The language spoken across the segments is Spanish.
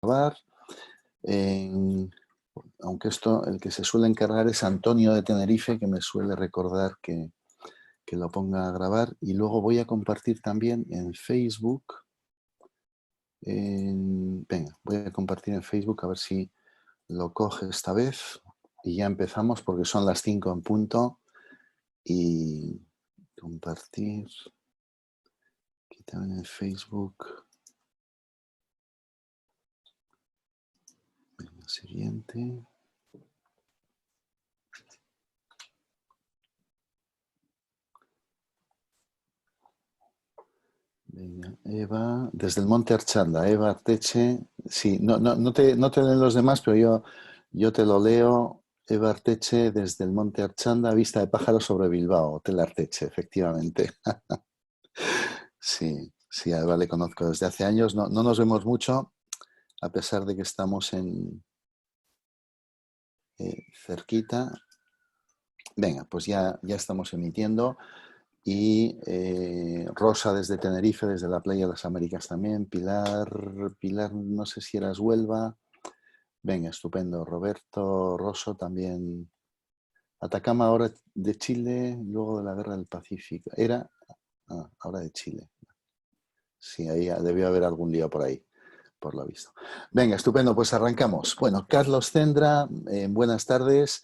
grabar. En- Aunque esto, el que se suele encargar es Antonio de Tenerife, que me suele recordar que lo ponga a grabar. Y luego voy a compartir también en Facebook. Venga, voy a compartir en Facebook a ver si lo coge esta vez. Y ya empezamos porque son las 5 en punto. Y compartir. Aquí también en Facebook. Venga, siguiente. Venga, Eva, desde el Monte Archanda, Eva Arteche. Sí, no te leen los demás, pero yo te lo leo. Eva Arteche, desde el Monte Archanda, vista de pájaro sobre Bilbao, Hotel Arteche, efectivamente. Sí, sí, a Eva le conozco desde hace años. No nos vemos mucho, a pesar de que estamos en cerquita. Venga, pues ya estamos emitiendo. Y Rosa desde Tenerife, desde la Playa de las Américas también. Pilar, no sé si eras Huelva. Venga, estupendo. Roberto Rosso también. Atacama ahora de Chile, luego de la Guerra del Pacífico. Ahora de Chile. Sí, ahí debió haber algún lío por ahí, por lo visto. Venga, estupendo, pues arrancamos. Bueno, Carlos Cendra, buenas tardes.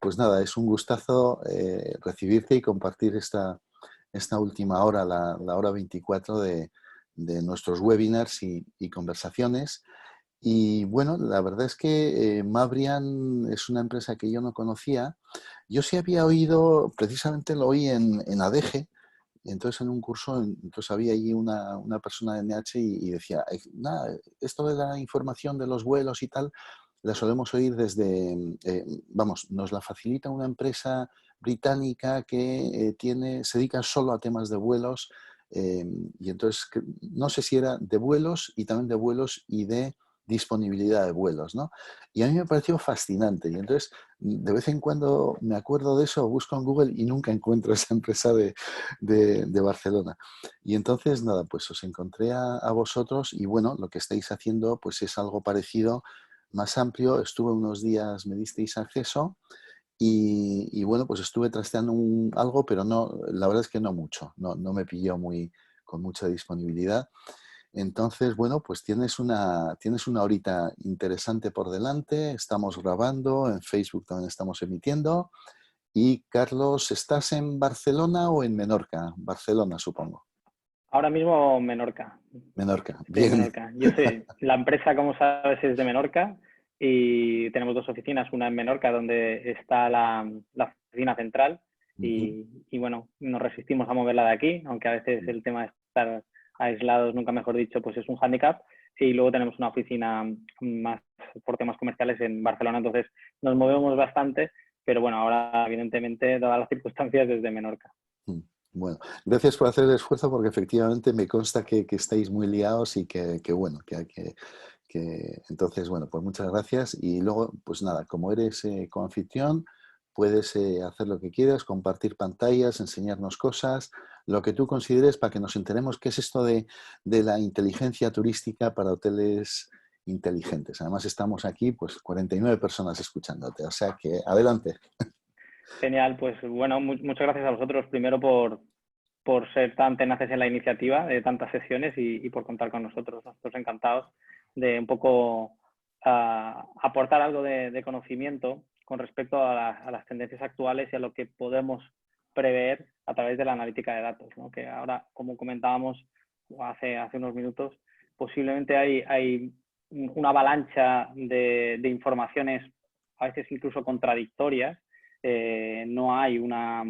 Pues nada, es un gustazo recibirte y compartir esta última hora, la hora 24 de nuestros webinars y conversaciones. Y bueno, la verdad es que Mabrian es una empresa que yo no conocía. Yo sí había oído, precisamente lo oí en ADG, y entonces en un curso, entonces había allí una persona de NH y decía, nada, esto de la información de los vuelos y tal, la solemos oír desde, vamos, nos la facilita una empresa británica que se dedica solo a temas de vuelos, y entonces no sé si era de vuelos y también de vuelos y de disponibilidad de vuelos, ¿no? Y a mí me pareció fascinante. Y entonces, de vez en cuando me acuerdo de eso, busco en Google y nunca encuentro esa empresa de Barcelona. Y entonces, nada, pues os encontré a vosotros y bueno, lo que estáis haciendo pues es algo parecido, más amplio. Estuve unos días, me disteis acceso y bueno, pues estuve trasteando algo, pero no, la verdad es que no mucho, no me pilló con mucha disponibilidad. Entonces, bueno, pues tienes una horita interesante por delante, estamos grabando, en Facebook también estamos emitiendo. Y Carlos, ¿estás en Barcelona o en Menorca? Barcelona, supongo. Ahora mismo Menorca. Menorca, Estoy en bien. Menorca. Yo sé, la empresa, como sabes, es de Menorca y tenemos dos oficinas, una en Menorca, donde está la oficina central Ujú. y bueno, nos resistimos a moverla de aquí, aunque a veces el tema de estar aislados, nunca mejor dicho, pues es un hándicap. Y luego tenemos una oficina más por temas comerciales en Barcelona, entonces nos movemos bastante, pero bueno, ahora evidentemente, dadas las circunstancias, desde Menorca. Bueno, gracias por hacer el esfuerzo porque efectivamente me consta que estáis muy liados y bueno, entonces, bueno, pues muchas gracias y luego, pues nada, como eres coanfitrión, puedes hacer lo que quieras, compartir pantallas, enseñarnos cosas, lo que tú consideres para que nos enteremos qué es esto de la inteligencia turística para hoteles inteligentes. Además estamos aquí, pues 49 personas escuchándote, o sea que adelante. Genial, pues bueno, muchas gracias a vosotros primero por ser tan tenaces en la iniciativa de tantas sesiones y por contar con nosotros. Nosotros encantados de un poco aportar algo de conocimiento con respecto a las tendencias actuales y a lo que podemos prever a través de la analítica de datos, ¿no? Que ahora, como comentábamos hace unos minutos, posiblemente hay una avalancha de informaciones, a veces incluso contradictorias. No hay una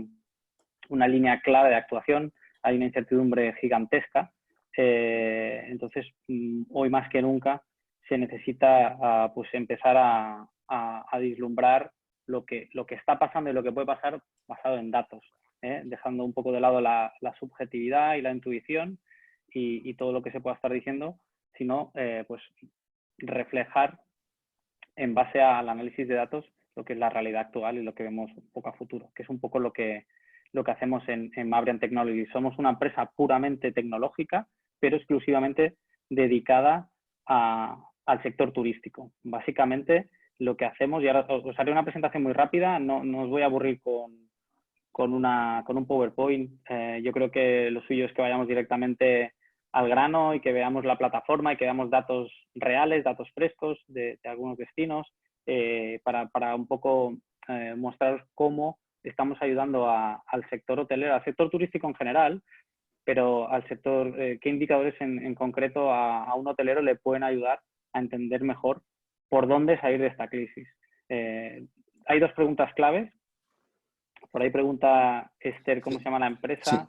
línea clara de actuación, hay una incertidumbre gigantesca. Entonces, hoy más que nunca se necesita pues empezar a vislumbrar lo que está pasando y lo que puede pasar basado en datos, dejando un poco de lado la subjetividad y la intuición y todo lo que se pueda estar diciendo, sino pues reflejar en base al análisis de datos lo que es la realidad actual y lo que vemos un poco a futuro, que es un poco lo que hacemos en Mabrian Technology. Somos una empresa puramente tecnológica, pero exclusivamente dedicada a al sector turístico. Básicamente, lo que hacemos, y ahora os haré una presentación muy rápida, no os voy a aburrir con un PowerPoint. Yo creo que lo suyo es que vayamos directamente al grano y que veamos la plataforma y que veamos datos reales, datos frescos de algunos destinos, para un poco mostraros cómo estamos ayudando al sector hotelero, al sector turístico en general, pero al sector, qué indicadores en concreto a un hotelero le pueden ayudar a entender mejor por dónde salir de esta crisis. Hay dos preguntas claves. Por ahí pregunta Esther cómo se llama la empresa.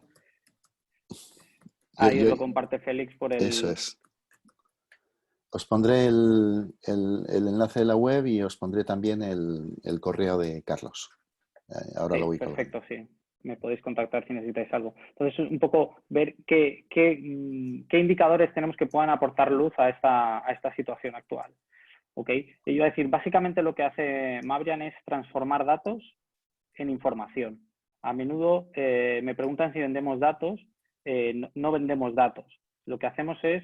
Sí. Ahí os lo comparte Félix por el... Eso es. Os pondré el enlace de la web y os pondré también el correo de Carlos. Ahora sí, lo voy perfecto, colgando. sí. Me podéis contactar si necesitáis algo. Entonces, un poco ver qué indicadores tenemos que puedan aportar luz a esta situación actual. ¿Ok? Y yo iba a decir, básicamente lo que hace Mabrian es transformar datos en información. A menudo me preguntan si vendemos datos. No vendemos datos. Lo que hacemos es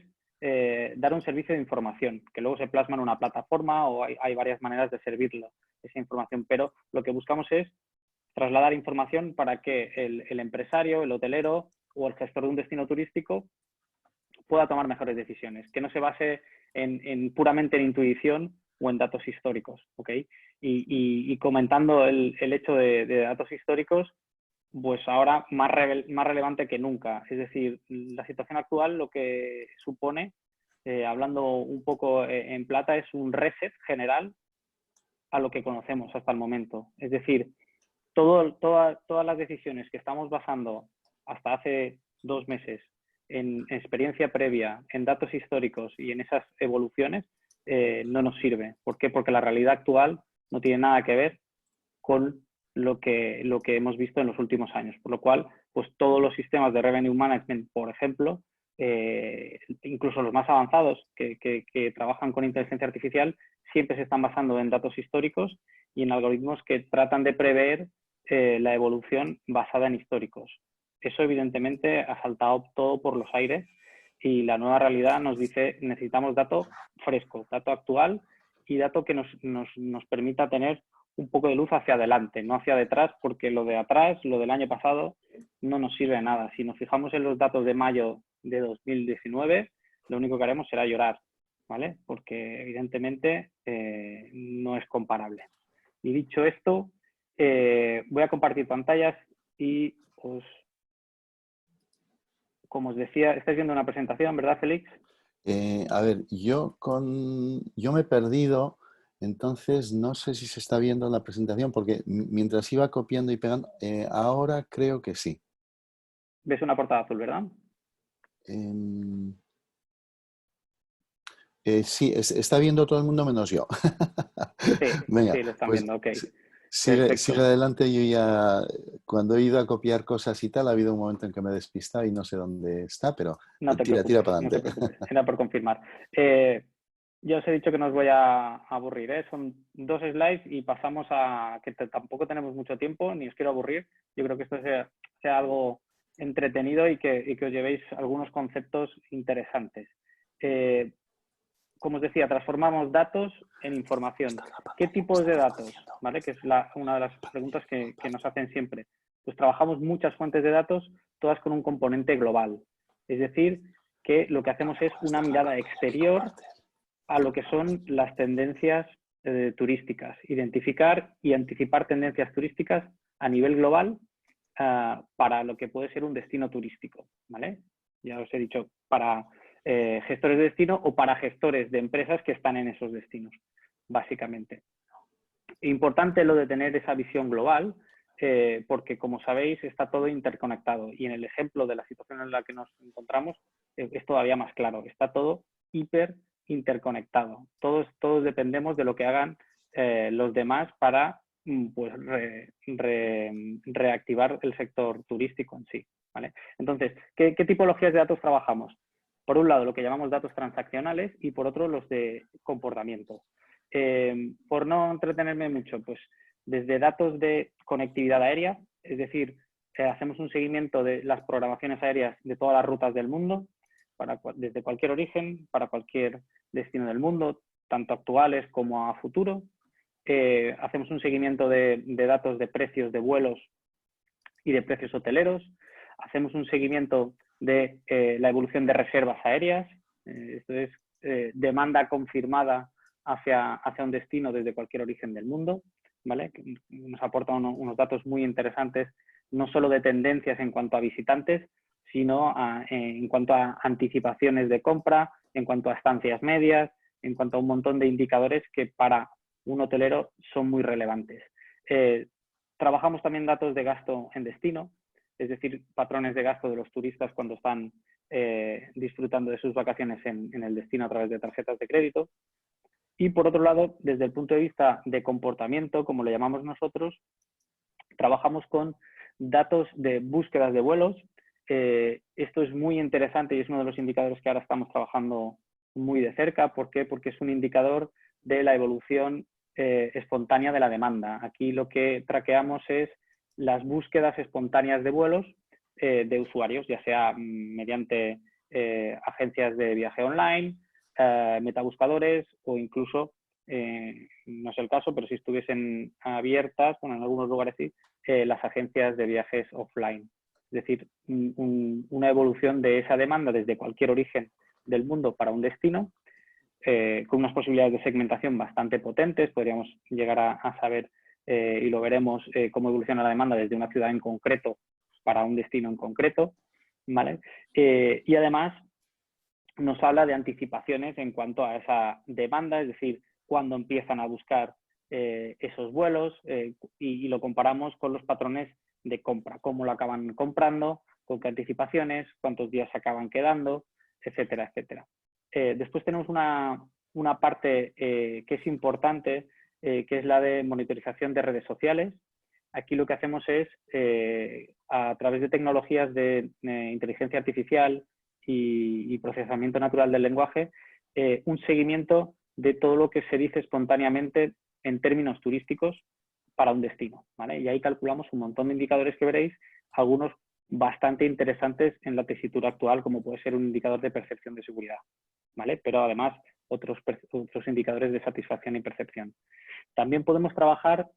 dar un servicio de información, que luego se plasma en una plataforma o hay varias maneras de servirlo, esa información, pero lo que buscamos es trasladar información para que el empresario, el hotelero o el gestor de un destino turístico pueda tomar mejores decisiones, que no se base puramente en intuición o en datos históricos, ¿ok? Y comentando el hecho de datos históricos, pues ahora más relevante que nunca. Es decir, la situación actual lo que supone, hablando un poco en plata, es un reset general a lo que conocemos hasta el momento. Es decir, todas las decisiones que estamos basando hasta hace 2 meses en experiencia previa, en datos históricos y en esas evoluciones, no nos sirve. ¿Por qué? Porque la realidad actual no tiene nada que ver con lo que hemos visto en los últimos años. Por lo cual, pues todos los sistemas de revenue management, por ejemplo, incluso los más avanzados que trabajan con inteligencia artificial, siempre se están basando en datos históricos y en algoritmos que tratan de prever la evolución basada en históricos. Eso evidentemente ha saltado todo por los aires y la nueva realidad nos dice necesitamos dato fresco, dato actual y dato que nos permita tener un poco de luz hacia adelante, no hacia detrás, porque lo de atrás, lo del año pasado, no nos sirve de nada. Si nos fijamos en los datos de mayo de 2019, lo único que haremos será llorar, ¿vale? Porque evidentemente no es comparable. Y dicho esto, voy a compartir pantallas y como os decía, estáis viendo una presentación, ¿verdad, Félix? A ver, yo me he perdido, entonces no sé si se está viendo la presentación, porque mientras iba copiando y pegando, ahora creo que sí. ¿Ves una portada azul, verdad? Sí, está viendo todo el mundo menos yo. Sí, Venga, sí, lo están pues viendo, ok. sigue Perfecto. adelante. Yo ya, cuando he ido a copiar cosas y tal, ha habido un momento en que me he despistado y no sé dónde está, pero No te tira preocupes, para no te adelante. preocupes. Era por confirmar. Ya os he dicho que no os voy a aburrir, ¿eh? Son 2 slides y pasamos a que tampoco tenemos mucho tiempo, ni os quiero aburrir. Yo creo que esto sea algo entretenido y que os llevéis algunos conceptos interesantes. Como os decía, transformamos datos en información. ¿Qué tipos de datos? ¿Vale? Que es una de las preguntas que nos hacen siempre. Pues trabajamos muchas fuentes de datos, todas con un componente global. Es decir, que lo que hacemos es una mirada exterior a lo que son las tendencias turísticas, identificar y anticipar tendencias turísticas a nivel global para lo que puede ser un destino turístico, ¿vale? Ya os he dicho, para gestores de destino o para gestores de empresas que están en esos destinos, básicamente. Importante lo de tener esa visión global, porque como sabéis está todo interconectado y en el ejemplo de la situación en la que nos encontramos es todavía más claro, está todo hiper interconectado. Todos dependemos de lo que hagan los demás para pues, reactivar el sector turístico en sí, ¿vale? Entonces, ¿qué tipologías de datos trabajamos? Por un lado, lo que llamamos datos transaccionales y por otro, los de comportamiento. Por no entretenerme mucho, pues desde datos de conectividad aérea, es decir, hacemos un seguimiento de las programaciones aéreas de todas las rutas del mundo, desde cualquier origen, para cualquier destino del mundo, tanto actuales como a futuro. Hacemos un seguimiento de datos de precios de vuelos y de precios hoteleros. Hacemos un seguimiento de la evolución de reservas aéreas. Esto es demanda confirmada hacia un destino desde cualquier origen del mundo, ¿vale? Nos aporta unos datos muy interesantes, no solo de tendencias en cuanto a visitantes, sino en cuanto a anticipaciones de compra, en cuanto a estancias medias, en cuanto a un montón de indicadores que para un hotelero son muy relevantes. Trabajamos también datos de gasto en destino, es decir, patrones de gasto de los turistas cuando están disfrutando de sus vacaciones en el destino a través de tarjetas de crédito. Y por otro lado, desde el punto de vista de comportamiento, como le llamamos nosotros, trabajamos con datos de búsquedas de vuelos. Esto es muy interesante y es uno de los indicadores que ahora estamos trabajando muy de cerca. ¿Por qué? Porque es un indicador de la evolución espontánea de la demanda. Aquí lo que traqueamos es las búsquedas espontáneas de vuelos de usuarios, ya sea mediante agencias de viaje online, metabuscadores o incluso, no es el caso, pero si estuviesen abiertas, bueno, en algunos lugares sí, las agencias de viajes offline. Es decir, una evolución de esa demanda desde cualquier origen del mundo para un destino, con unas posibilidades de segmentación bastante potentes. Podríamos llegar a saber, y lo veremos, cómo evoluciona la demanda desde una ciudad en concreto para un destino en concreto, ¿vale? Y además nos habla de anticipaciones en cuanto a esa demanda, es decir, cuándo empiezan a buscar esos vuelos, y lo comparamos con los patrones de compra, cómo lo acaban comprando, con qué anticipaciones, cuántos días se acaban quedando, etcétera, etcétera. Después tenemos una parte que es importante, que es la de monitorización de redes sociales. Aquí lo que hacemos es, a través de tecnologías de inteligencia artificial y procesamiento natural del lenguaje, un seguimiento de todo lo que se dice espontáneamente en términos turísticos para un destino, ¿vale? Y ahí calculamos un montón de indicadores que veréis, algunos bastante interesantes en la tesitura actual, como puede ser un indicador de percepción de seguridad, ¿vale? Pero además otros indicadores de satisfacción y percepción. También podemos trabajar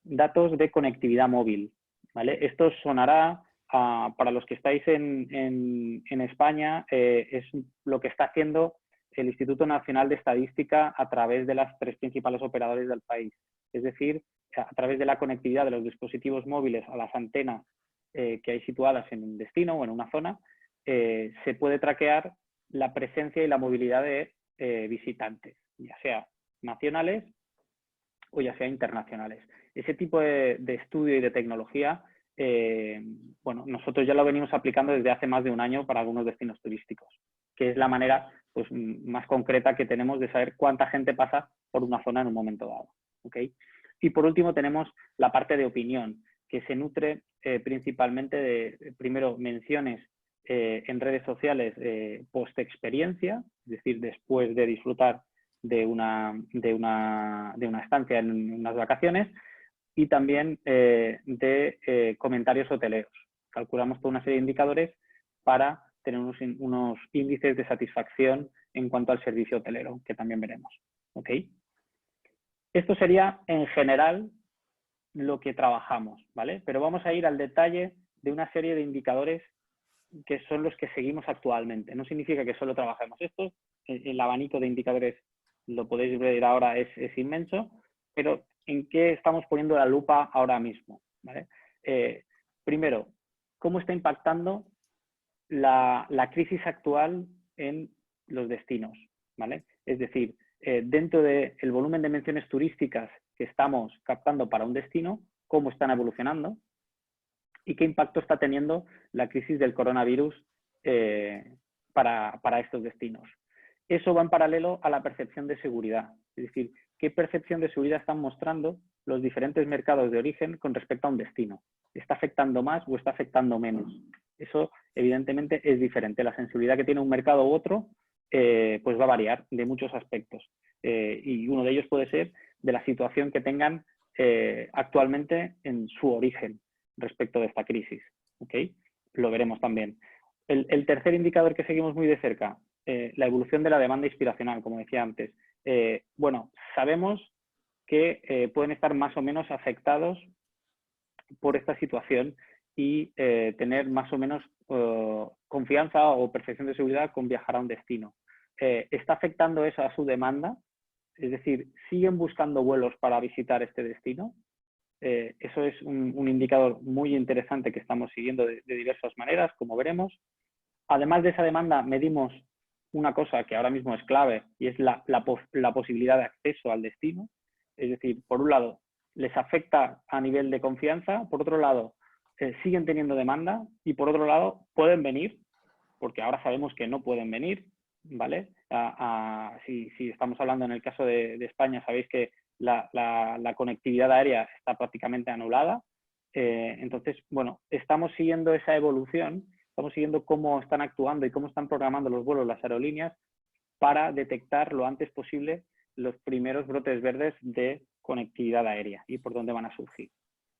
datos de conectividad móvil, ¿vale? Esto sonará para los que estáis en España, es lo que está haciendo el Instituto Nacional de Estadística a través de las 3 principales operadores del país. Es decir, a través de la conectividad de los dispositivos móviles a las antenas que hay situadas en un destino o en una zona, se puede traquear la presencia y la movilidad de visitantes, ya sea nacionales o ya sea internacionales. Ese tipo de estudio y de tecnología, bueno, nosotros ya lo venimos aplicando desde hace más de un año para algunos destinos turísticos, que es la manera pues, más concreta que tenemos de saber cuánta gente pasa por una zona en un momento dado, ¿okay? Y por último tenemos la parte de opinión, que se nutre principalmente de, primero, menciones en redes sociales post-experiencia, es decir, después de disfrutar de una estancia en unas vacaciones, y también de comentarios hoteleros. Calculamos toda una serie de indicadores para tener unos índices de satisfacción en cuanto al servicio hotelero, que también veremos. ¿Okay? Esto sería, en general, lo que trabajamos, ¿vale? Pero vamos a ir al detalle de una serie de indicadores que son los que seguimos actualmente. No significa que solo trabajemos estos, el abanico de indicadores, lo podéis ver ahora, es inmenso, pero ¿en qué estamos poniendo la lupa ahora mismo? ¿Vale? Primero, ¿cómo está impactando la crisis actual en los destinos? ¿Vale? Es decir, dentro del volumen de menciones turísticas que estamos captando para un destino, ¿cómo están evolucionando? ¿Y qué impacto está teniendo la crisis del coronavirus para estos destinos? Eso va en paralelo a la percepción de seguridad. Es decir, ¿qué percepción de seguridad están mostrando los diferentes mercados de origen con respecto a un destino? ¿Está afectando más o está afectando menos? Eso, evidentemente, es diferente. La sensibilidad que tiene un mercado u otro pues va a variar de muchos aspectos. Y uno de ellos puede ser de la situación que tengan actualmente en su origen respecto de esta crisis. ¿Okay? Lo veremos también. El tercer indicador que seguimos muy de cerca, la evolución de la demanda inspiracional, como decía antes. Bueno, sabemos que pueden estar más o menos afectados por esta situación y tener más o menos confianza o percepción de seguridad con viajar a un destino. ¿Está afectando eso a su demanda? Es decir, ¿siguen buscando vuelos para visitar este destino? Eso es un indicador muy interesante que estamos siguiendo de diversas maneras, como veremos. Además de esa demanda, medimos una cosa que ahora mismo es clave y es la posibilidad de acceso al destino. Es decir, por un lado, les afecta a nivel de confianza, por otro lado, siguen teniendo demanda y por otro lado, pueden venir, porque ahora sabemos que no pueden venir, ¿vale? Si estamos hablando en el caso de España, sabéis que la conectividad aérea está prácticamente anulada. Entonces, bueno, estamos siguiendo esa evolución, estamos siguiendo cómo están actuando y cómo están programando los vuelos las aerolíneas para detectar lo antes posible los primeros brotes verdes de conectividad aérea y por dónde van a surgir.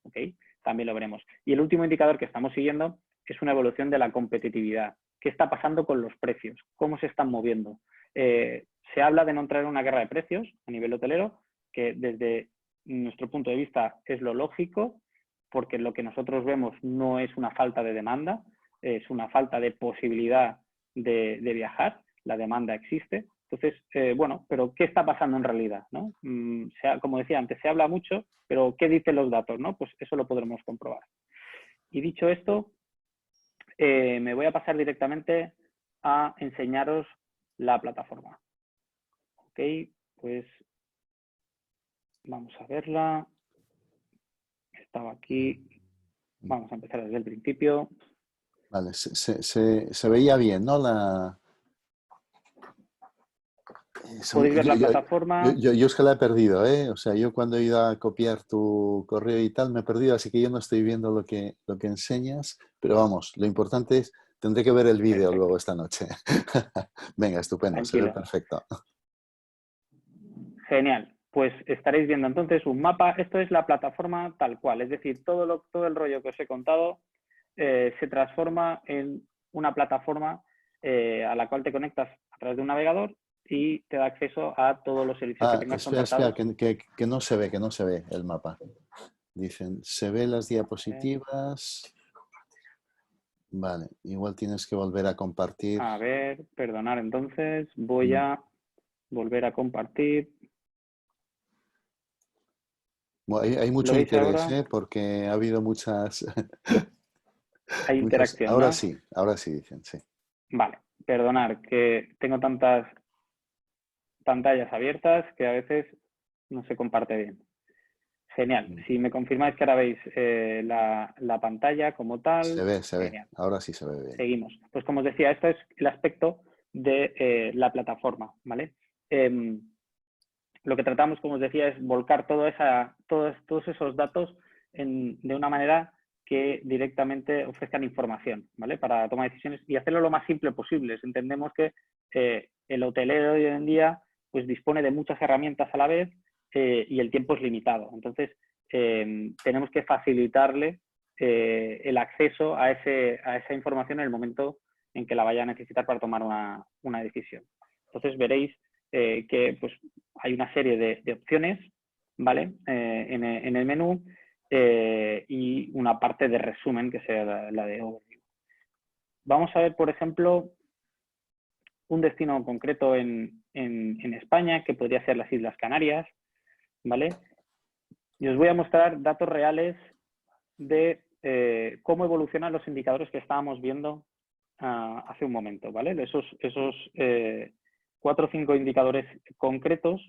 ¿Okay? También lo veremos. Y el último indicador que estamos siguiendo es una evolución de la competitividad. ¿Qué está pasando con los precios? ¿Cómo se están moviendo? Se habla de no entrar en una guerra de precios a nivel hotelero, que desde nuestro punto de vista es lo lógico, porque lo que nosotros vemos no es una falta de demanda, es una falta de posibilidad de viajar, la demanda existe. Entonces, bueno, pero ¿qué está pasando en realidad? ¿No? Como decía antes, se habla mucho, pero ¿qué dicen los datos? ¿No? Pues eso lo podremos comprobar. Y dicho esto, me voy a pasar directamente a enseñaros la plataforma. Ok, pues vamos a verla. Estaba aquí. Vamos a empezar desde el principio. Vale, se veía bien, ¿no? Podéis ver la plataforma. Yo es que la he perdido, ¿eh? O sea, yo cuando he ido a copiar tu correo y tal me he perdido, así que yo no estoy viendo lo que enseñas, pero vamos, lo importante es, tendré que ver el vídeo luego esta noche. Venga, estupendo, se ve Tranquilo. perfecto. Genial. Pues estaréis viendo entonces un mapa. Esto es la plataforma tal cual, es decir, todo el rollo que os he contado se transforma en una plataforma a la cual te conectas a través de un navegador y te da acceso a todos los servicios que tengas Espera, contratados. que no se ve el mapa. Dicen, se ve las diapositivas. Vale, igual tienes que volver a compartir. A ver, perdonar entonces, voy a volver a compartir. Bueno, hay mucho ¿Lo veis interés, ahora? porque ha habido muchas, Hay muchas. interacción, ¿no? Ahora sí dicen, sí. Vale, perdonar que tengo tantas pantallas abiertas que a veces no se comparte bien. Genial. Si me confirmáis que ahora veis la pantalla como tal, Se ve. genial. Ahora sí se ve bien. Seguimos. Pues como os decía, esto es el aspecto de la plataforma, ¿vale? Lo que tratamos, como os decía, es volcar todos esos datos de una manera que directamente ofrezcan información, ¿vale? Para tomar decisiones y hacerlo lo más simple posible. Entendemos que el hotelero de hoy en día pues dispone de muchas herramientas a la vez y el tiempo es limitado. Entonces, tenemos que facilitarle el acceso a esa información en el momento en que la vaya a necesitar para tomar una decisión. Entonces, veréis que pues, hay una serie de opciones, ¿vale? En el menú y una parte de resumen que sea la de overview. Vamos a ver, por ejemplo, un destino concreto en España, que podría ser las Islas Canarias, ¿vale? Y os voy a mostrar datos reales de cómo evolucionan los indicadores que estábamos viendo hace un momento, ¿vale? Esos 4 o 5 indicadores concretos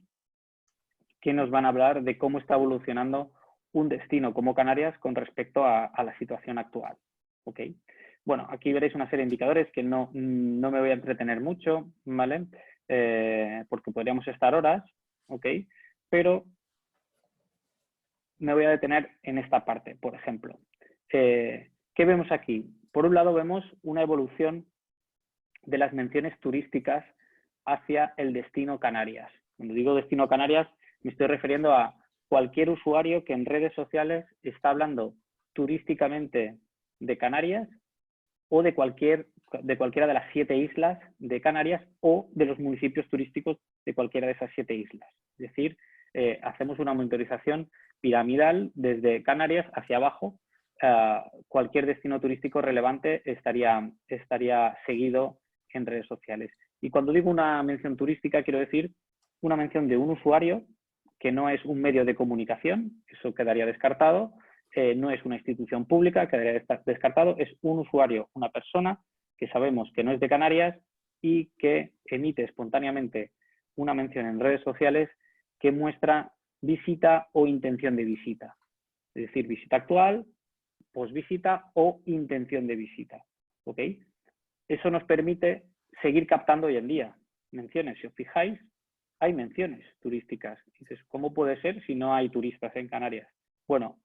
que nos van a hablar de cómo está evolucionando un destino como Canarias con respecto a la situación actual. ¿Ok? Bueno, aquí veréis una serie de indicadores que no me voy a entretener mucho, ¿vale? Porque podríamos estar horas, ¿ok? Pero me voy a detener en esta parte, por ejemplo. ¿Qué vemos aquí? Por un lado vemos una evolución de las menciones turísticas hacia el destino Canarias. Cuando digo destino Canarias, me estoy refiriendo a cualquier usuario que en redes sociales está hablando turísticamente de Canarias o de cualquier de cualquiera de las 7 islas de Canarias o de los municipios turísticos de cualquiera de esas 7 islas. Es decir, hacemos una monitorización piramidal desde Canarias hacia abajo. Cualquier destino turístico relevante estaría seguido en redes sociales. Y cuando digo una mención turística, quiero decir una mención de un usuario que no es un medio de comunicación, eso quedaría descartado, no es una institución pública, quedaría descartado, es un usuario, una persona que sabemos que no es de Canarias y que emite espontáneamente una mención en redes sociales que muestra visita o intención de visita. Es decir, visita actual, posvisita o intención de visita. ¿Ok? Eso nos permite seguir captando hoy en día menciones. Si os fijáis, hay menciones turísticas. Dices, ¿cómo puede ser si no hay turistas en Canarias? Bueno,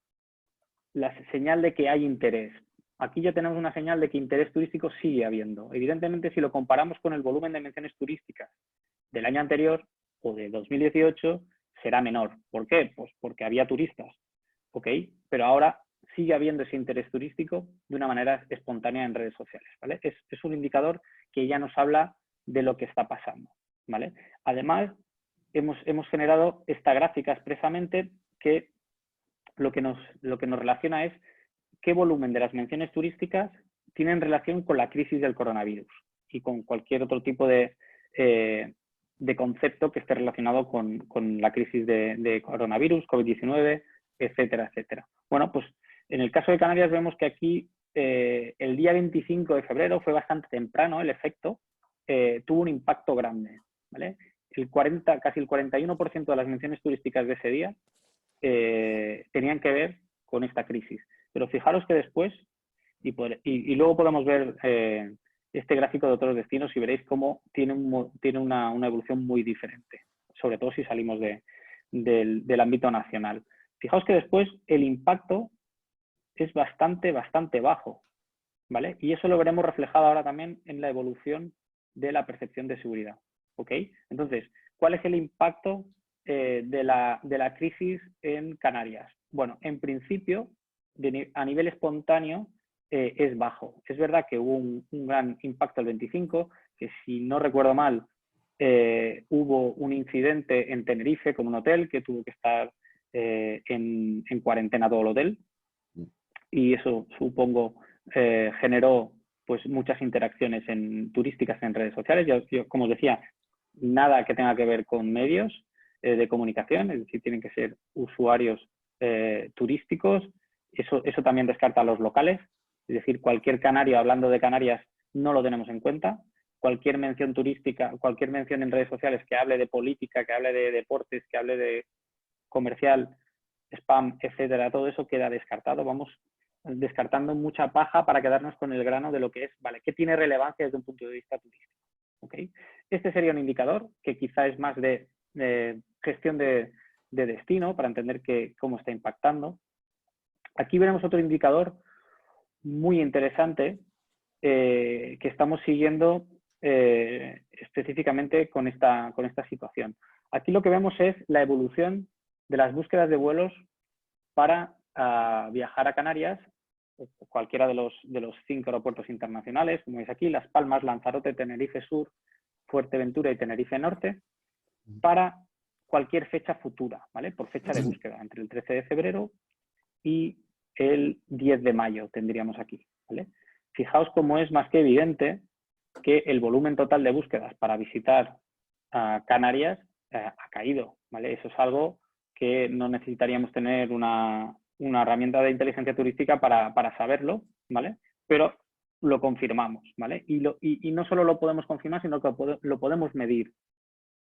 la señal de que hay interés. Aquí ya tenemos una señal de que interés turístico sigue habiendo. Evidentemente, si lo comparamos con el volumen de menciones turísticas del año anterior o de 2018, será menor. ¿Por qué? Pues porque había turistas. ¿Ok? Pero ahora sigue habiendo ese interés turístico de una manera espontánea en redes sociales. ¿Vale? Es un indicador que ya nos habla de lo que está pasando. ¿Vale? Además, hemos generado esta gráfica expresamente que lo que nos relaciona es qué volumen de las menciones turísticas tienen relación con la crisis del coronavirus y con cualquier otro tipo de concepto que esté relacionado con la crisis de coronavirus, COVID-19, etcétera, etcétera. Bueno, pues en el caso de Canarias vemos que aquí el día 25 de febrero fue bastante temprano el efecto, tuvo un impacto grande, ¿vale? Casi el 41% de las menciones turísticas de ese día tenían que ver con esta crisis. Pero fijaros que después, y luego podemos ver este gráfico de otros destinos y veréis cómo tiene una evolución muy diferente, sobre todo si salimos del ámbito nacional. Fijaos que después el impacto es bastante bajo, ¿vale? Y eso lo veremos reflejado ahora también en la evolución de la percepción de seguridad, ¿ok? Entonces, ¿cuál es el impacto de la crisis en Canarias? Bueno, en principio, a nivel espontáneo, es bajo. Es verdad que hubo un gran impacto el 25, que si no recuerdo mal, hubo un incidente en Tenerife con un hotel que tuvo que estar en cuarentena todo el hotel, y eso supongo generó pues muchas interacciones turísticas en redes sociales. Yo, como os decía, nada que tenga que ver con medios de comunicación, es decir, tienen que ser usuarios turísticos. Eso también descarta a los locales, es decir, cualquier canario, hablando de Canarias, no lo tenemos en cuenta. Cualquier mención turística, cualquier mención en redes sociales que hable de política, que hable de deportes, que hable de comercial, spam, etcétera, todo eso queda descartado. Vamos descartando mucha paja para quedarnos con el grano de lo que es, ¿vale? ¿Qué tiene relevancia desde un punto de vista turístico? ¿Okay? Este sería un indicador que quizá es más de gestión de destino para entender cómo está impactando. Aquí veremos otro indicador muy interesante que estamos siguiendo específicamente con esta situación. Aquí lo que vemos es la evolución de las búsquedas de vuelos para viajar a Canarias, o cualquiera de los 5 aeropuertos internacionales, como veis aquí, Las Palmas, Lanzarote, Tenerife Sur, Fuerteventura y Tenerife Norte, para cualquier fecha futura, ¿vale? Por fecha de búsqueda, entre el 13 de febrero y el 10 de mayo tendríamos aquí, ¿vale? Fijaos cómo es más que evidente que el volumen total de búsquedas para visitar Canarias ha caído, ¿vale? Eso es algo que no necesitaríamos tener una herramienta de inteligencia turística para saberlo, ¿vale? Pero lo confirmamos, ¿vale? Y no solo lo podemos confirmar, sino que lo podemos medir,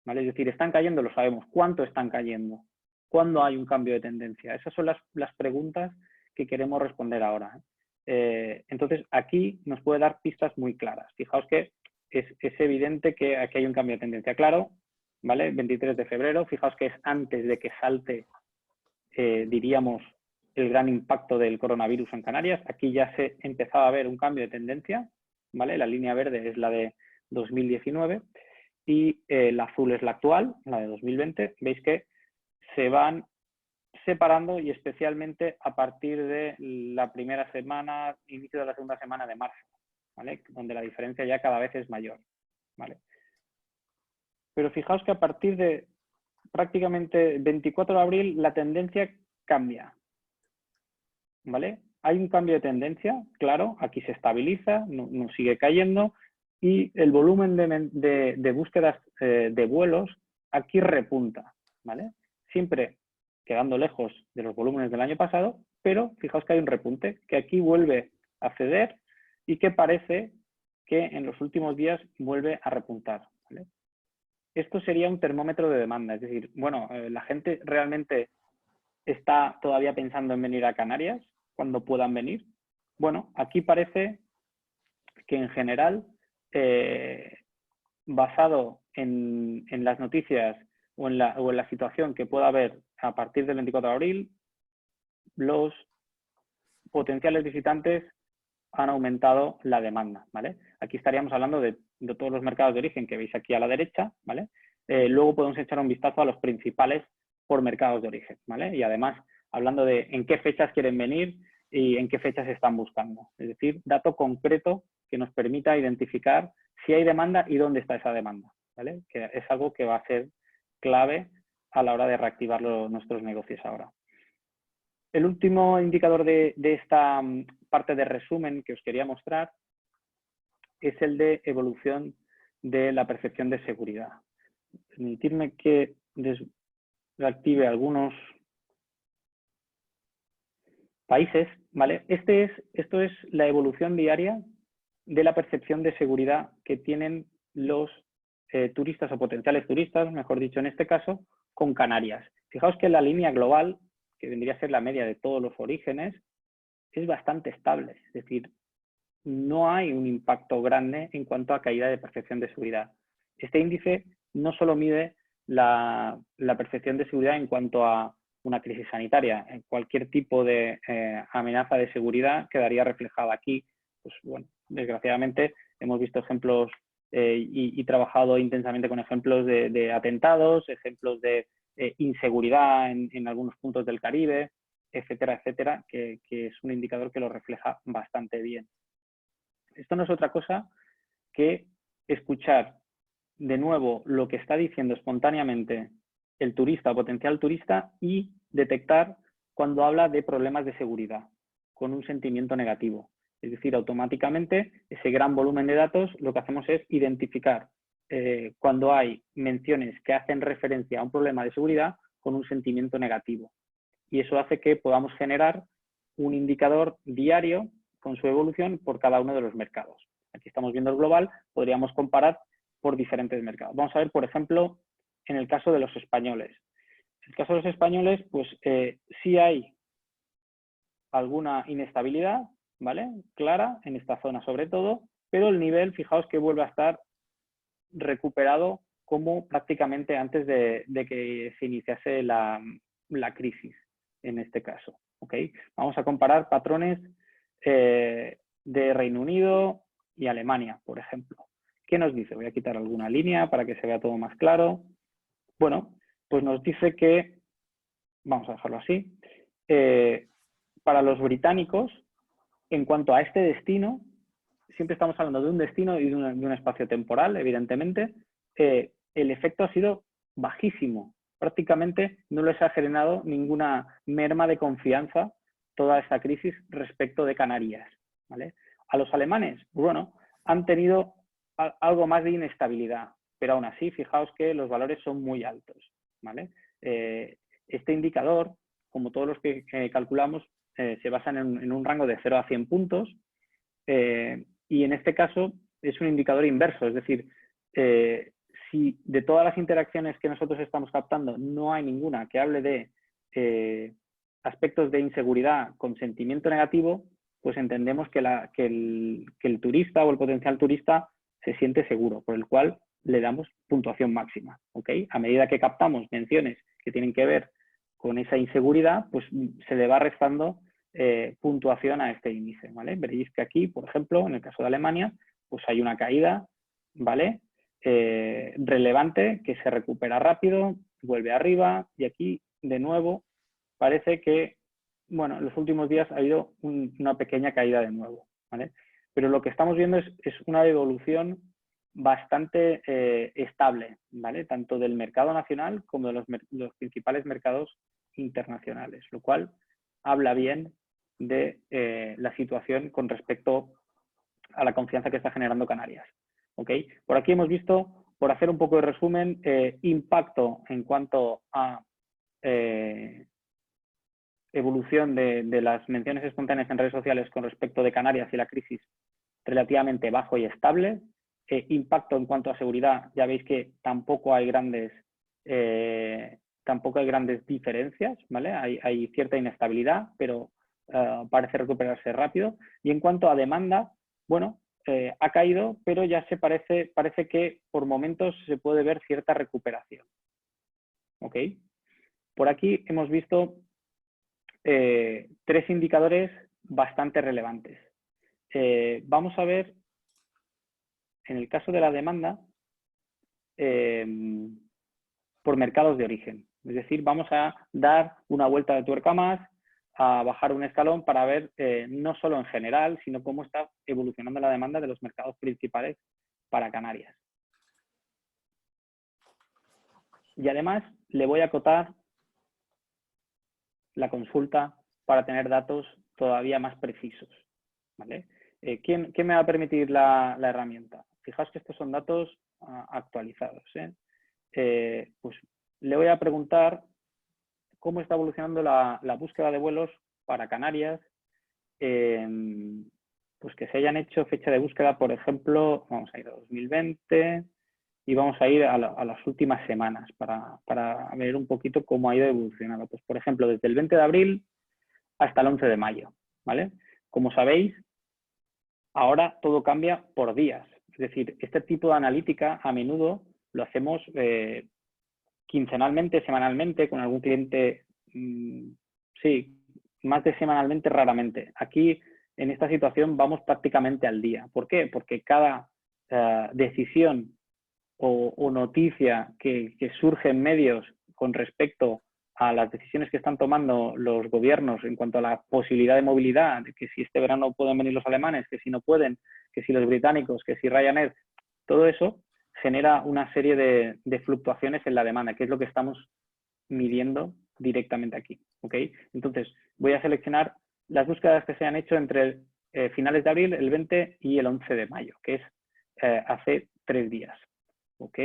¿vale? Es decir, están cayendo, lo sabemos. ¿Cuánto están cayendo? ¿Cuándo hay un cambio de tendencia? Esas son las preguntas que queremos responder ahora. Entonces, aquí nos puede dar pistas muy claras. Fijaos que es evidente que aquí hay un cambio de tendencia claro, ¿vale? 23 de febrero, fijaos que es antes de que salte, diríamos, el gran impacto del coronavirus en Canarias. Aquí ya se empezaba a ver un cambio de tendencia, ¿vale? La línea verde es la de 2019 y la azul es la actual, la de 2020. Veis que se van separando y especialmente a partir de la primera semana, inicio de la segunda semana de marzo, ¿vale? Donde la diferencia ya cada vez es mayor, ¿vale? Pero fijaos que a partir de prácticamente 24 de abril la tendencia cambia, ¿vale? Hay un cambio de tendencia, claro, aquí se estabiliza, no sigue cayendo y el volumen de búsquedas de vuelos aquí repunta, ¿vale? Siempre quedando lejos de los volúmenes del año pasado, pero fijaos que hay un repunte, que aquí vuelve a ceder y que parece que en los últimos días vuelve a repuntar, ¿vale? Esto sería un termómetro de demanda, es decir, bueno, la gente realmente está todavía pensando en venir a Canarias cuando puedan venir. Bueno, aquí parece que en general, basado en las noticias o en la situación que pueda haber a partir del 24 de abril, los potenciales visitantes han aumentado la demanda, ¿vale? Aquí estaríamos hablando de todos los mercados de origen que veis aquí a la derecha, ¿vale? Luego podemos echar un vistazo a los principales por mercados de origen, ¿vale? Y además, hablando de en qué fechas quieren venir y en qué fechas están buscando. Es decir, dato concreto que nos permita identificar si hay demanda y dónde está esa demanda, ¿vale? Que es algo que va a ser clave a la hora de reactivar nuestros negocios ahora. El último indicador de esta parte de resumen que os quería mostrar es el de evolución de la percepción de seguridad. Permitidme que desactive algunos países, ¿vale? Esto es la evolución diaria de la percepción de seguridad que tienen los turistas o potenciales turistas, mejor dicho en este caso, con Canarias. Fijaos que la línea global, que vendría a ser la media de todos los orígenes, es bastante estable. Es decir, no hay un impacto grande en cuanto a caída de percepción de seguridad. Este índice no solo mide la percepción de seguridad en cuanto a una crisis sanitaria. En cualquier tipo de amenaza de seguridad quedaría reflejada aquí. Pues bueno, desgraciadamente hemos visto ejemplos y trabajado intensamente con ejemplos de atentados, ejemplos de inseguridad en algunos puntos del Caribe, etcétera, etcétera, que es un indicador que lo refleja bastante bien. Esto no es otra cosa que escuchar de nuevo lo que está diciendo espontáneamente el turista o potencial turista y detectar cuando habla de problemas de seguridad con un sentimiento negativo. Es decir, automáticamente ese gran volumen de datos lo que hacemos es identificar cuando hay menciones que hacen referencia a un problema de seguridad con un sentimiento negativo. Y eso hace que podamos generar un indicador diario con su evolución por cada uno de los mercados. Aquí estamos viendo el global, podríamos comparar por diferentes mercados. Vamos a ver, por ejemplo, en el caso de los españoles. En el caso de los españoles, pues sí hay alguna inestabilidad, ¿vale? Clara, en esta zona sobre todo, pero el nivel, fijaos que vuelve a estar recuperado como prácticamente antes de que se iniciase la crisis, en este caso. ¿Okay? Vamos a comparar patrones de Reino Unido y Alemania, por ejemplo. ¿Qué nos dice? Voy a quitar alguna línea para que se vea todo más claro. Bueno, pues nos dice que, vamos a dejarlo así, para los británicos, en cuanto a este destino, siempre estamos hablando de un destino y de un espacio temporal, evidentemente, el efecto ha sido bajísimo. Prácticamente no les ha generado ninguna merma de confianza toda esta crisis respecto de Canarias, ¿vale? A los alemanes, bueno, han tenido algo más de inestabilidad, pero aún así, fijaos que los valores son muy altos, ¿vale? Este indicador, como todos los que calculamos, se basan en un rango de 0 a 100 puntos y en este caso es un indicador inverso, es decir, si de todas las interacciones que nosotros estamos captando no hay ninguna que hable de aspectos de inseguridad con sentimiento negativo, pues entendemos que el turista o el potencial turista se siente seguro, por el cual le damos puntuación máxima. ¿Okay? A medida que captamos menciones que tienen que ver con esa inseguridad, pues se le va restando puntuación a este índice, ¿vale? Veréis que aquí, por ejemplo, en el caso de Alemania, pues hay una caída, ¿vale? Relevante que se recupera rápido, vuelve arriba y aquí, de nuevo, parece que, bueno, en los últimos días ha habido una pequeña caída de nuevo, ¿vale? pero lo que estamos viendo es una evolución bastante estable, ¿vale? Tanto del mercado nacional como de los principales mercados internacionales, lo cual habla bien de la situación con respecto a la confianza que está generando Canarias. ¿Okay? Por aquí hemos visto, por hacer un poco de resumen, impacto en cuanto a evolución de las menciones espontáneas en redes sociales con respecto de Canarias y la crisis relativamente bajo y estable. Impacto en cuanto a seguridad, ya veis que tampoco hay grandes diferencias, ¿vale? Hay cierta inestabilidad, pero parece recuperarse rápido. Y en cuanto a demanda, bueno, ha caído, pero ya parece que por momentos se puede ver cierta recuperación. ¿Ok? Por aquí hemos visto 3 indicadores bastante relevantes. Vamos a ver, en el caso de la demanda, por mercados de origen. Es decir, vamos a dar una vuelta de tuerca más, a bajar un escalón para ver no solo en general, sino cómo está evolucionando la demanda de los mercados principales para Canarias. Y además le voy a acotar la consulta para tener datos todavía más precisos. ¿Vale? ¿Quién me va a permitir la herramienta? Fijaos que estos son datos actualizados. Pues le voy a preguntar cómo está evolucionando la búsqueda de vuelos para Canarias, pues que se hayan hecho fecha de búsqueda, por ejemplo, vamos a ir a 2020 y vamos a ir a las últimas semanas para ver un poquito cómo ha ido evolucionando. Pues, por ejemplo, desde el 20 de abril hasta el 11 de mayo, ¿vale? Como sabéis, ahora todo cambia por días. Es decir, este tipo de analítica a menudo lo hacemos quincenalmente, semanalmente, con algún cliente, sí, más de semanalmente raramente. Aquí, en esta situación, vamos prácticamente al día. ¿Por qué? Porque cada decisión o noticia que surge en medios con respecto a las decisiones que están tomando los gobiernos en cuanto a la posibilidad de movilidad, de que si este verano pueden venir los alemanes, que si no pueden, que si los británicos, que si Ryanair, todo eso genera una serie de fluctuaciones en la demanda, que es lo que estamos midiendo directamente aquí. ¿Okay? Entonces, voy a seleccionar las búsquedas que se han hecho entre finales de abril, el 20 y el 11 de mayo, que es hace 3 días. ¿Ok?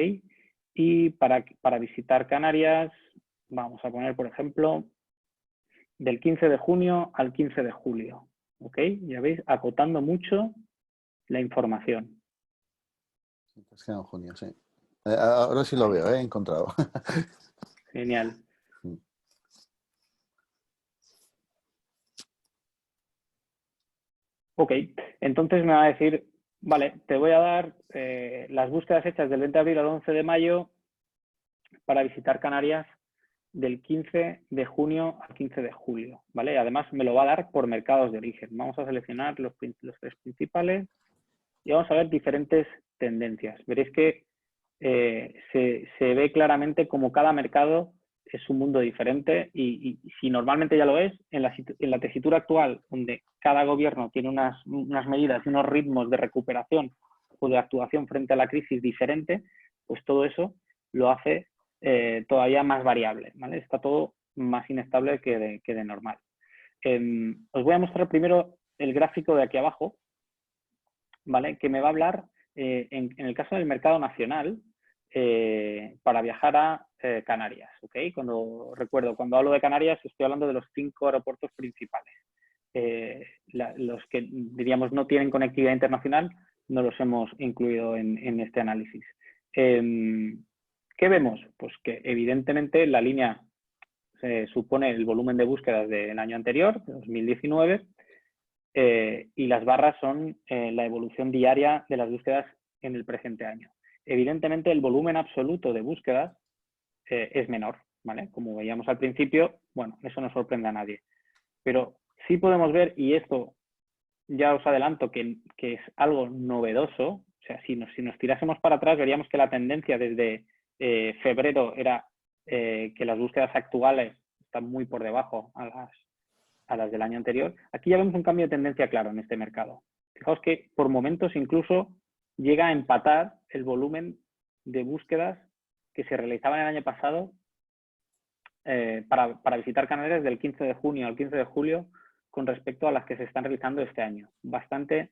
Y para visitar Canarias, vamos a poner, por ejemplo, del 15 de junio al 15 de julio. ¿Ok? Ya veis, acotando mucho la información. Es que en junio, sí. Ahora sí lo veo, he encontrado. Genial. Ok, entonces me va a decir, vale, te voy a dar las búsquedas hechas del 20 de abril al 11 de mayo para visitar Canarias del 15 de junio al 15 de julio, ¿vale? Además me lo va a dar por mercados de origen. Vamos a seleccionar los 3 principales y vamos a ver diferentes tendencias. Veréis que se ve claramente como cada mercado es un mundo diferente y si normalmente ya lo es, en la tesitura actual, donde cada gobierno tiene unas medidas y unos ritmos de recuperación o de actuación frente a la crisis diferente, pues todo eso lo hace todavía más variable, ¿vale? Está todo más inestable que de normal. Os voy a mostrar primero el gráfico de aquí abajo, ¿vale? Que me va a hablar, en el caso del mercado nacional, para viajar a Canarias, ¿ok? Cuando hablo de Canarias estoy hablando de los 5 aeropuertos principales. Los que, diríamos, no tienen conectividad internacional no los hemos incluido en este análisis. ¿Qué vemos? Pues que evidentemente la línea supone el volumen de búsquedas del año anterior, de 2019, y las barras son la evolución diaria de las búsquedas en el presente año. Evidentemente el volumen absoluto de búsquedas es menor, ¿vale? Como veíamos al principio, bueno, eso no sorprende a nadie. Pero sí podemos ver, y esto ya os adelanto que es algo novedoso, o sea, si nos tirásemos para atrás veríamos que la tendencia desde febrero era que las búsquedas actuales están muy por debajo a las del año anterior. Aquí ya vemos un cambio de tendencia claro en este mercado. Fijaos que por momentos incluso llega a empatar el volumen de búsquedas que se realizaban el año pasado para visitar Canarias del 15 de junio al 15 de julio con respecto a las que se están realizando este año. Bastante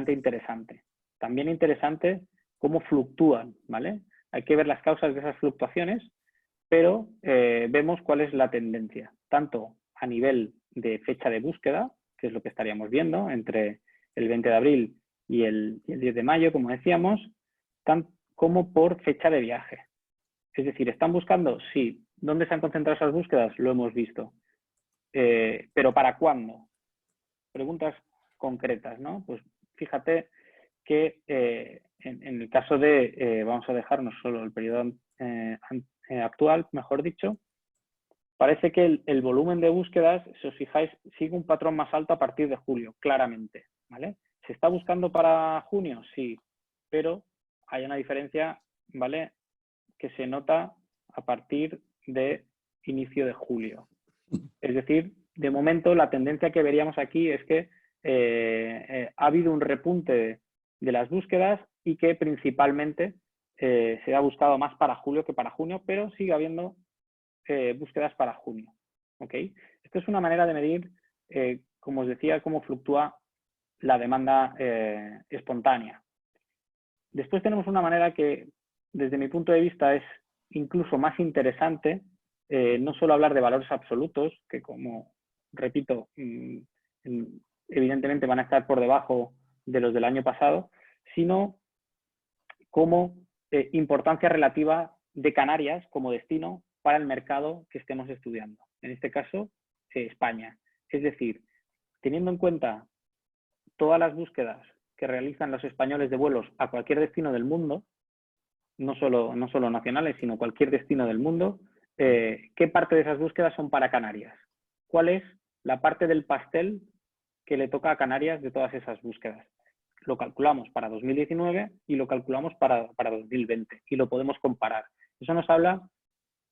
interesante. También interesante cómo fluctúan, ¿vale? Hay que ver las causas de esas fluctuaciones, pero vemos cuál es la tendencia, tanto a nivel de fecha de búsqueda, que es lo que estaríamos viendo entre el 20 de abril y el 10 de mayo, como decíamos, como por fecha de viaje. Es decir, ¿están buscando? Sí. ¿Dónde se han concentrado esas búsquedas? Lo hemos visto. ¿Pero para cuándo? Preguntas concretas, ¿no? Pues fíjate que en el caso de, vamos a dejarnos solo el periodo actual, mejor dicho, parece que el volumen de búsquedas, si os fijáis, sigue un patrón más alto a partir de julio, claramente, ¿vale? ¿Se está buscando para junio? Sí, pero hay una diferencia, ¿vale?, que se nota a partir de inicio de julio. Es decir, de momento la tendencia que veríamos aquí es que ha habido un repunte de las búsquedas y que principalmente se ha buscado más para julio que para junio, pero sigue habiendo búsquedas para junio. ¿Okay? Esto es una manera de medir, como os decía, cómo fluctúa la demanda espontánea. Después tenemos una manera que, desde mi punto de vista, es incluso más interesante, no solo hablar de valores absolutos, que como repito, evidentemente van a estar por debajo de los del año pasado, sino como importancia relativa de Canarias como destino para el mercado que estemos estudiando. En este caso, España. Es decir, teniendo en cuenta todas las búsquedas que realizan los españoles de vuelos a cualquier destino del mundo, no solo nacionales, sino cualquier destino del mundo, ¿qué parte de esas búsquedas son para Canarias? ¿Cuál es la parte del pastel que le toca a Canarias de todas esas búsquedas? Lo calculamos para 2019 y lo calculamos para 2020 y lo podemos comparar. Eso nos habla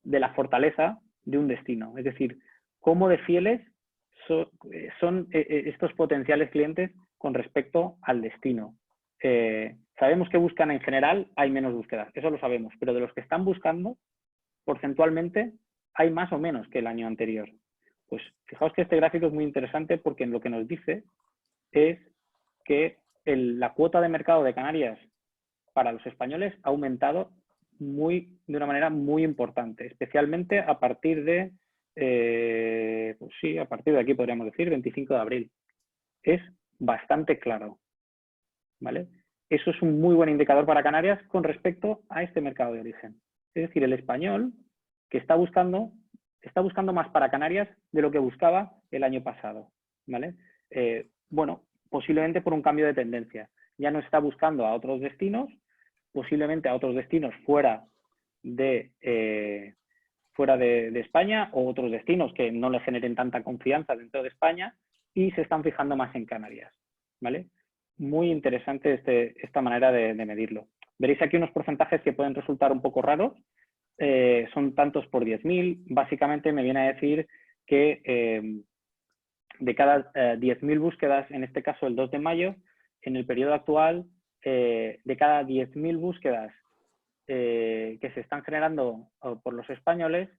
de la fortaleza de un destino, es decir, cómo de fieles son estos potenciales clientes con respecto al destino. Sabemos que buscan en general, hay menos búsquedas, eso lo sabemos, pero de los que están buscando, porcentualmente, hay más o menos que el año anterior. Pues fijaos que este gráfico es muy interesante porque lo que nos dice es que la cuota de mercado de Canarias para los españoles ha aumentado de una manera muy importante, especialmente a partir de, pues sí, a partir de aquí podríamos decir, 25 de abril. Es bastante claro, ¿vale? Eso es un muy buen indicador para Canarias con respecto a este mercado de origen. Es decir, el español que está buscando más para Canarias de lo que buscaba el año pasado, ¿vale? Bueno, posiblemente por un cambio de tendencia. Ya no está buscando a otros destinos, posiblemente a otros destinos fuera de España o otros destinos que no le generen tanta confianza dentro de España y se están fijando más en Canarias, ¿vale? Muy interesante esta manera de medirlo. Veréis aquí unos porcentajes que pueden resultar un poco raros. Son tantos por 10.000. Básicamente me viene a decir que de cada 10.000 búsquedas, en este caso el 2 de mayo, en el periodo actual, de cada 10.000 búsquedas que se están generando por los españoles,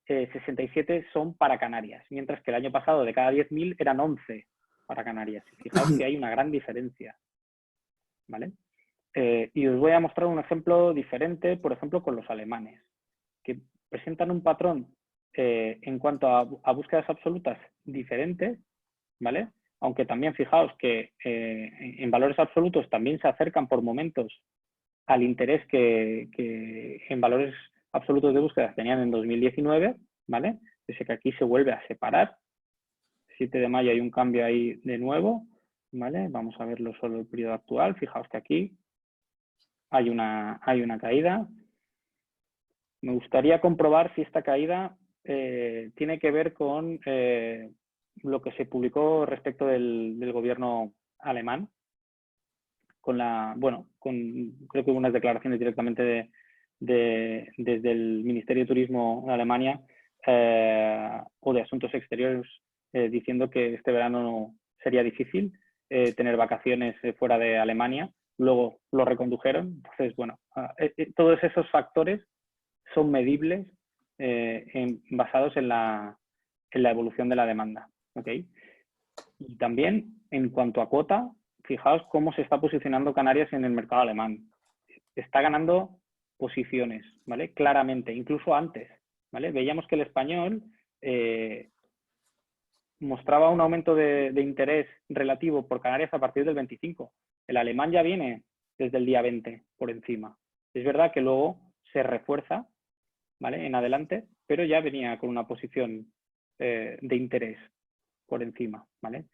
67 son para Canarias, mientras que el año pasado de cada 10.000 eran 11 para Canarias. Fijaos que hay una gran diferencia, ¿vale? Y os voy a mostrar un ejemplo diferente, por ejemplo, con los alemanes, que presentan un patrón en cuanto a búsquedas absolutas diferentes, ¿vale? Aunque también fijaos que en valores absolutos también se acercan por momentos al interés que en valores absolutos de búsquedas tenían en 2019, ¿vale? Dice que aquí se vuelve a separar. 7 de mayo hay un cambio ahí de nuevo, ¿vale? Vamos a verlo solo el periodo actual. Fijaos que aquí hay una caída. Me gustaría comprobar si esta caída tiene que ver con lo que se publicó respecto del gobierno alemán, creo que unas declaraciones directamente desde el Ministerio de Turismo de Alemania o de Asuntos Exteriores diciendo que este verano sería difícil. tener vacaciones fuera de Alemania, luego lo recondujeron. Entonces, bueno, todos esos factores son medibles basados en la evolución de la demanda. ¿Okay? Y también, en cuanto a cuota, fijaos cómo se está posicionando Canarias en el mercado alemán. Está ganando posiciones, ¿vale? Claramente, incluso antes, ¿vale? Veíamos que el español mostraba un aumento de interés relativo por Canarias a partir del 25. El alemán ya viene desde el día 20 por encima. Es verdad que luego se refuerza, ¿vale? En adelante, pero ya venía con una posición de interés por encima, ¿vale?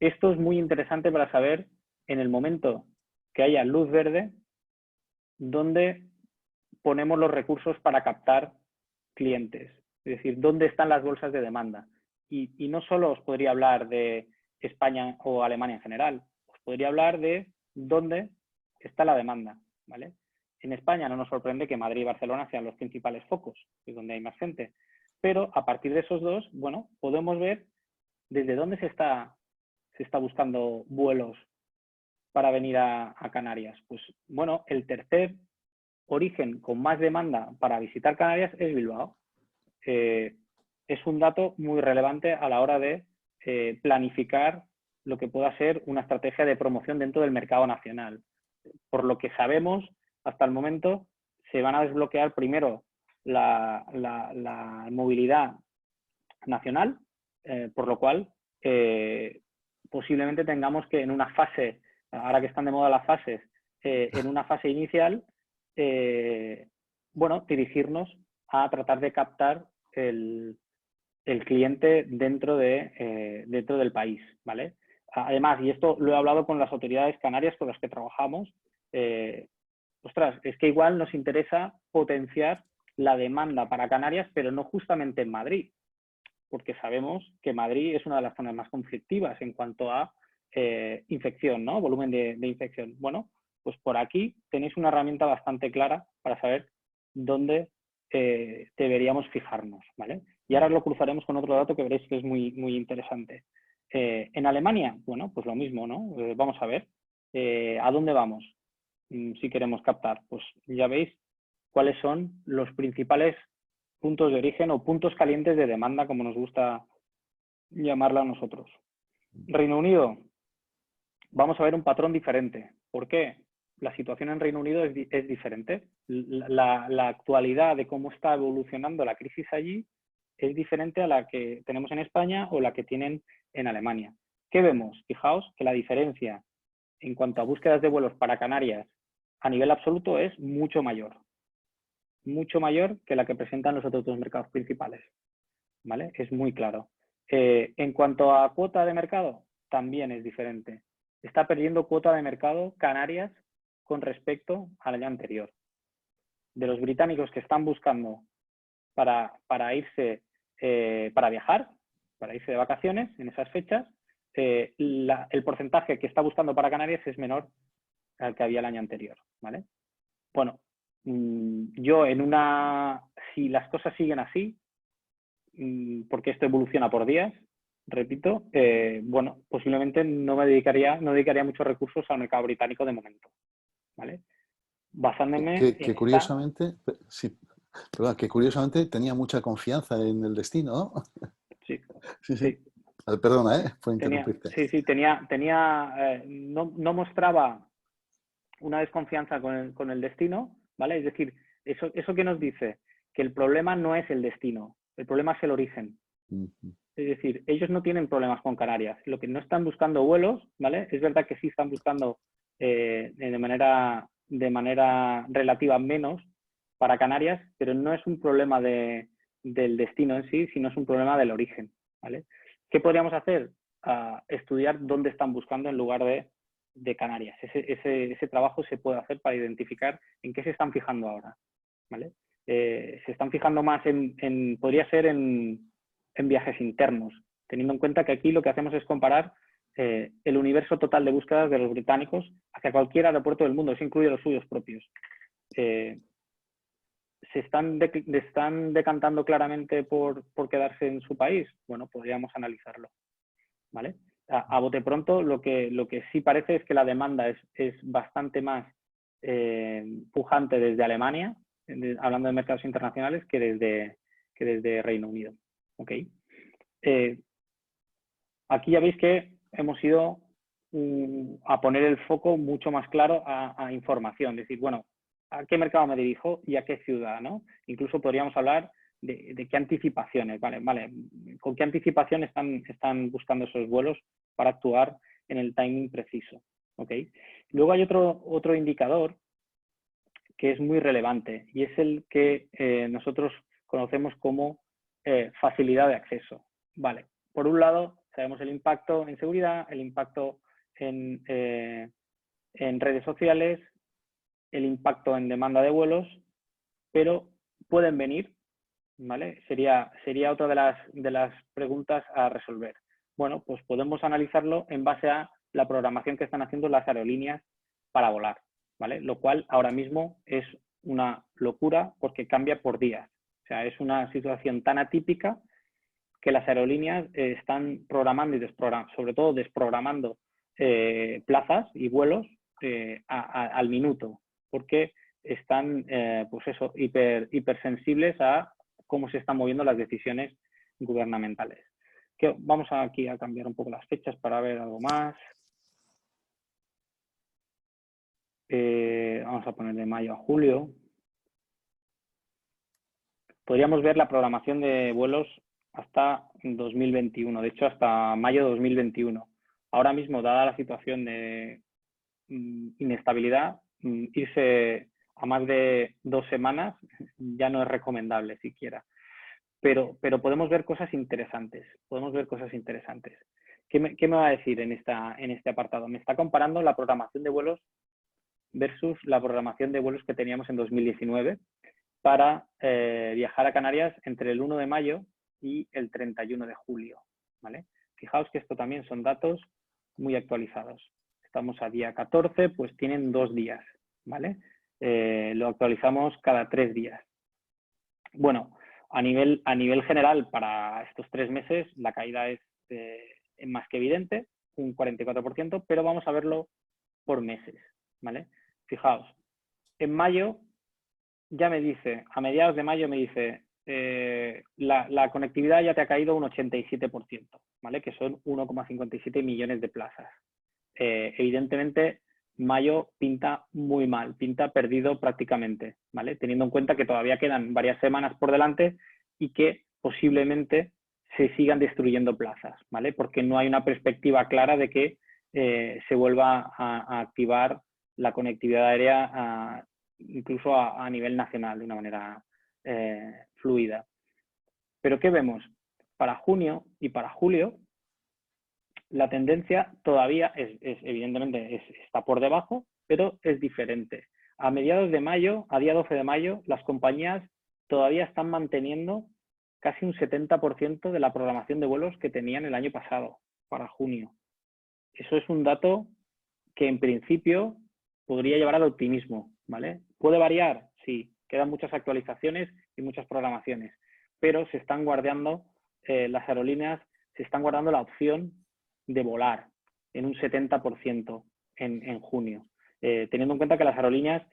Esto es muy interesante para saber en el momento que haya luz verde dónde ponemos los recursos para captar clientes, es decir, dónde están las bolsas de demanda. Y no solo os podría hablar de España o Alemania en general, os podría hablar de dónde está la demanda, ¿vale? En España no nos sorprende que Madrid y Barcelona sean los principales focos, es donde hay más gente, pero a partir de esos dos, bueno, podemos ver desde dónde se está buscando vuelos para venir a Canarias. Pues bueno, el tercer origen con más demanda para visitar Canarias es Bilbao. Es un dato muy relevante a la hora de planificar lo que pueda ser una estrategia de promoción dentro del mercado nacional. Por lo que sabemos, hasta el momento, se van a desbloquear primero la movilidad nacional, por lo cual posiblemente tengamos que en una fase, ahora que están de moda las fases, en una fase inicial, bueno, dirigirnos a tratar de captar el cliente dentro del país, ¿vale? Además, y esto lo he hablado con las autoridades canarias con las que trabajamos, ostras, es que igual nos interesa potenciar la demanda para Canarias, pero no justamente en Madrid, porque sabemos que Madrid es una de las zonas más conflictivas en cuanto a infección, ¿no? Volumen de infección. Bueno, pues por aquí tenéis una herramienta bastante clara para saber dónde deberíamos fijarnos, ¿vale? Y ahora lo cruzaremos con otro dato que veréis que es muy, muy interesante. En Alemania, bueno, pues lo mismo, ¿no? Vamos a ver, ¿a dónde vamos? Si queremos captar, pues ya veis cuáles son los principales puntos de origen o puntos calientes de demanda, como nos gusta llamarla a nosotros. Reino Unido, vamos a ver un patrón diferente. ¿Por qué? La situación en Reino Unido es diferente. La actualidad de cómo está evolucionando la crisis allí es diferente a la que tenemos en España o la que tienen en Alemania. ¿Qué vemos? Fijaos que la diferencia en cuanto a búsquedas de vuelos para Canarias a nivel absoluto es mucho mayor que la que presentan los otros dos mercados principales, ¿vale? Es muy claro. En cuanto a cuota de mercado, también es diferente. Está perdiendo cuota de mercado Canarias con respecto al año anterior. De los británicos que están buscando para irse, para viajar, para irse de vacaciones en esas fechas, el porcentaje que está buscando para Canarias es menor al que había el año anterior, ¿vale? Bueno, yo si las cosas siguen así, porque esto evoluciona por días, repito, bueno, posiblemente no dedicaría muchos recursos al mercado británico de momento, ¿vale? Basándome Que curiosamente, sí, perdón, que curiosamente tenía mucha confianza en el destino, ¿no? Sí, Sí, sí. sí. Perdona, por interrumpirte. No mostraba una desconfianza con el destino, ¿vale? Es decir, eso que nos dice que el problema no es el destino, el problema es el origen. Es decir, ellos no tienen problemas con Canarias. Lo que no están buscando vuelos, ¿vale? Es verdad que sí están buscando de manera relativa menos para Canarias, pero no es un problema del destino en sí, sino es un problema del origen, ¿vale? ¿Qué podríamos hacer? Estudiar dónde están buscando en lugar de Canarias. Ese trabajo se puede hacer para identificar en qué se están fijando ahora, ¿vale? Se están fijando más podría ser en viajes internos, teniendo en cuenta que aquí lo que hacemos es comparar el universo total de búsquedas de los británicos hacia cualquier aeropuerto del mundo, eso incluye los suyos propios. ¿Se están decantando claramente por quedarse en su país? Bueno, podríamos analizarlo, ¿vale? a bote pronto, lo que sí parece es que la demanda es bastante más pujante desde Alemania, hablando de mercados internacionales, que desde Reino Unido. ¿Okay? Aquí ya veis que hemos ido a poner el foco mucho más claro a información, decir, bueno, ¿a qué mercado me dirijo y a qué ciudad? ¿No? Incluso podríamos hablar de qué anticipaciones, ¿vale? ¿Con qué anticipación están buscando esos vuelos para actuar en el timing preciso? ¿Okay? Luego hay otro indicador que es muy relevante y es el que nosotros conocemos como facilidad de acceso. Vale, por un lado sabemos el impacto en seguridad, el impacto en redes sociales, el impacto en demanda de vuelos, pero pueden venir, ¿vale? Sería otra de las preguntas a resolver. Bueno, pues podemos analizarlo en base a la programación que están haciendo las aerolíneas para volar, ¿vale? Lo cual ahora mismo es una locura porque cambia por días. O sea, es una situación tan atípica que las aerolíneas están programando y sobre todo desprogramando plazas y vuelos al minuto, porque están pues eso, hipersensibles a cómo se están moviendo las decisiones gubernamentales. Vamos aquí a cambiar un poco las fechas para ver algo más. Vamos a poner de mayo a julio. Podríamos ver la programación de vuelos hasta 2021, de hecho hasta mayo de 2021. Ahora mismo, dada la situación de inestabilidad, irse a más de 2 semanas ya no es recomendable siquiera. Pero podemos ver cosas interesantes. ¿Qué me va a decir en este apartado? Me está comparando la programación de vuelos versus la programación de vuelos que teníamos en 2019 para viajar a Canarias entre el 1 de mayo y el 31 de julio. ¿Vale? Fijaos que esto también son datos muy actualizados. Estamos a día 14, pues tienen 2 días. ¿Vale? Lo actualizamos cada 3 días. Bueno, a nivel general, para estos 3 meses, la caída es más que evidente, un 44%, pero vamos a verlo por meses. ¿Vale? Fijaos, en mayo ya me dice, a mediados de mayo me dice, la conectividad ya te ha caído un 87%, ¿vale? Que son 1,57 millones de plazas. Evidentemente, mayo pinta muy mal, pinta perdido prácticamente, ¿vale? Teniendo en cuenta que todavía quedan varias semanas por delante y que posiblemente se sigan destruyendo plazas, ¿vale? Porque no hay una perspectiva clara de que se vuelva a activar la conectividad aérea incluso a nivel nacional de una manera fluida. Pero ¿qué vemos? Para junio y para julio, la tendencia todavía evidentemente está por debajo, pero es diferente. A mediados de mayo, a día 12 de mayo, las compañías todavía están manteniendo casi un 70% de la programación de vuelos que tenían el año pasado, para junio. Eso es un dato que en principio podría llevar al optimismo, ¿vale? ¿Puede variar? Sí, quedan muchas actualizaciones y muchas programaciones, pero se están guardando, las aerolíneas se están guardando la opción de volar en un 70% en junio, teniendo en cuenta que las aerolíneas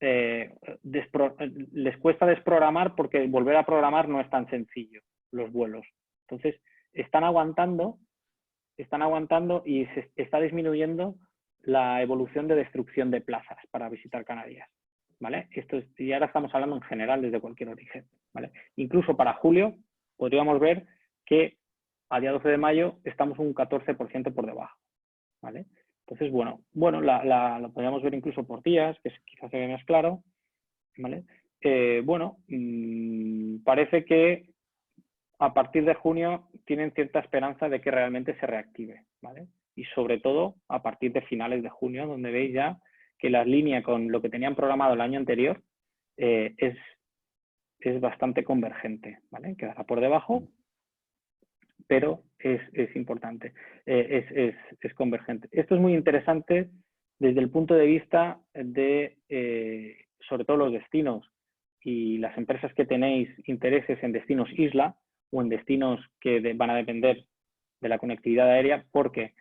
les cuesta desprogramar porque volver a programar no es tan sencillo, los vuelos. Entonces, están aguantando y se está disminuyendo la evolución de destrucción de plazas para visitar Canarias, ¿vale? Y ahora estamos hablando en general desde cualquier origen, ¿vale? Incluso para julio podríamos ver que a día 12 de mayo estamos un 14% por debajo, ¿vale? Entonces, bueno, lo podríamos ver incluso por días, que quizás se ve más claro, ¿vale? Parece que a partir de junio tienen cierta esperanza de que realmente se reactive, ¿vale? Y sobre todo a partir de finales de junio, donde veis ya que la línea con lo que tenían programado el año anterior es bastante convergente, ¿vale? Quedará por debajo, pero es importante, es convergente. Esto es muy interesante desde el punto de vista de, sobre todo los destinos y las empresas que tenéis intereses en destinos isla o en destinos que van a depender la conectividad aérea. ¿Por qué?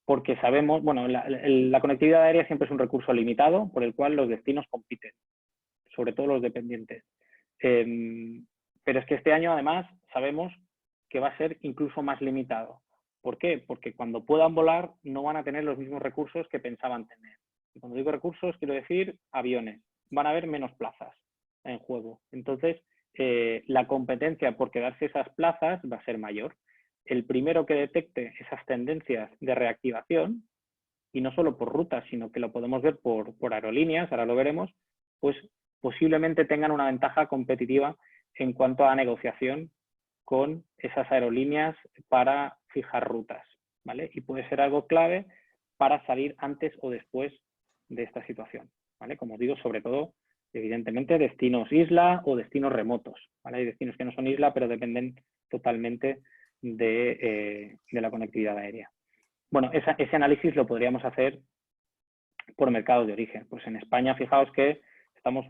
Porque sabemos, bueno, la conectividad aérea siempre es un recurso limitado por el cual los destinos compiten, sobre todo los dependientes. Pero es que este año, además, sabemos que va a ser incluso más limitado. ¿Por qué? Porque cuando puedan volar no van a tener los mismos recursos que pensaban tener. Y cuando digo recursos, quiero decir aviones. Van a haber menos plazas en juego. Entonces, la competencia por quedarse esas plazas va a ser mayor. El primero que detecte esas tendencias de reactivación, y no solo por rutas, sino que lo podemos ver por aerolíneas, ahora lo veremos, pues posiblemente tengan una ventaja competitiva en cuanto a negociación con esas aerolíneas para fijar rutas, ¿vale? Y puede ser algo clave para salir antes o después de esta situación, ¿vale? Como digo, sobre todo, evidentemente, destinos isla o destinos remotos, ¿vale? Hay destinos que no son isla, pero dependen totalmente de la conectividad aérea. Bueno, ese análisis lo podríamos hacer por mercados de origen. Pues en España, fijaos que estamos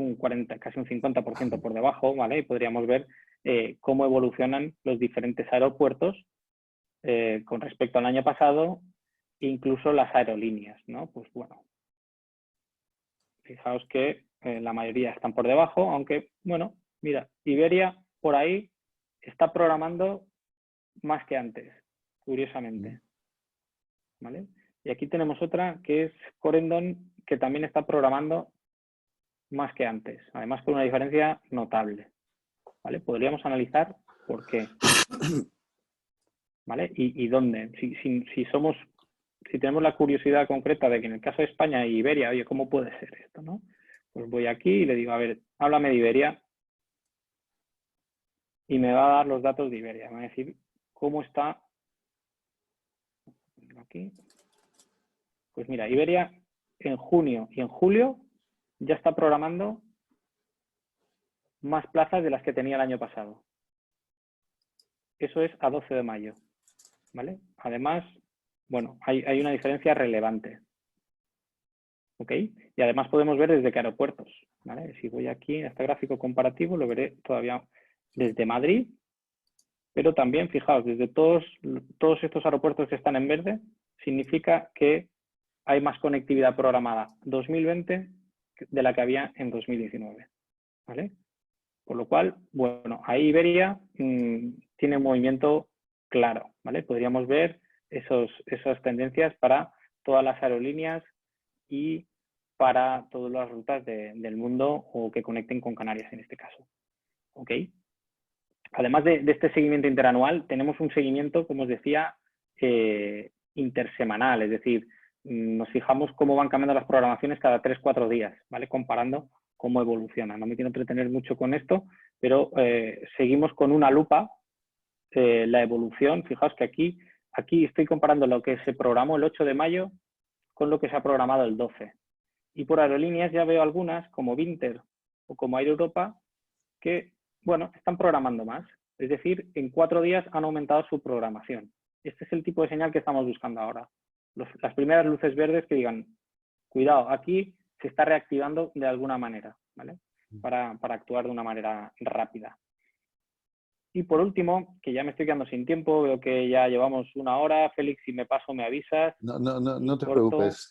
casi un 50% por debajo, ¿vale? Y podríamos ver cómo evolucionan los diferentes aeropuertos con respecto al año pasado, incluso las aerolíneas, ¿no? Pues bueno, fijaos que la mayoría están por debajo, aunque, bueno, mira, Iberia por ahí está programando más que antes, curiosamente, ¿vale? Y aquí tenemos otra que es Corendon, que también está programando más que antes, además con una diferencia notable, ¿vale? Podríamos analizar por qué, ¿vale? Y dónde. Si tenemos la curiosidad concreta de que en el caso de España y Iberia, oye, ¿cómo puede ser esto, no? Pues voy aquí y le digo, a ver, háblame de Iberia y me va a dar los datos de Iberia. Me va a decir cómo está aquí. Pues mira, Iberia en junio y en julio ya está programando más plazas de las que tenía el año pasado. Eso es a 12 de mayo, ¿vale? Además, bueno, hay una diferencia relevante, ¿ok? Y además podemos ver desde qué aeropuertos, ¿vale? Si voy aquí a este gráfico comparativo, lo veré todavía desde Madrid, pero también, fijaos, desde todos estos aeropuertos que están en verde, significa que hay más conectividad programada 2020 de la que había en 2019, ¿vale? Por lo cual, bueno, ahí Iberia tiene un movimiento claro, ¿vale? Podríamos ver esas tendencias para todas las aerolíneas y para todas las rutas del mundo o que conecten con Canarias en este caso, ¿ok? Además de este seguimiento interanual, tenemos un seguimiento, como os decía, intersemanal, es decir, nos fijamos cómo van cambiando las programaciones cada 3-4 días, ¿vale? Comparando cómo evoluciona. No me quiero entretener mucho con esto, pero seguimos con una lupa la evolución. Fijaos que aquí estoy comparando lo que se programó el 8 de mayo con lo que se ha programado el 12. Y por aerolíneas ya veo algunas, como Vinter o como Air Europa, que, bueno, están programando más. Es decir, en 4 días han aumentado su programación. Este es el tipo de señal que estamos buscando ahora. Las primeras luces verdes que digan, cuidado, aquí se está reactivando de alguna manera, ¿vale? Para actuar de una manera rápida. Y por último, que ya me estoy quedando sin tiempo, veo que ya llevamos 1 hora. Félix, si me paso me avisas. No te preocupes.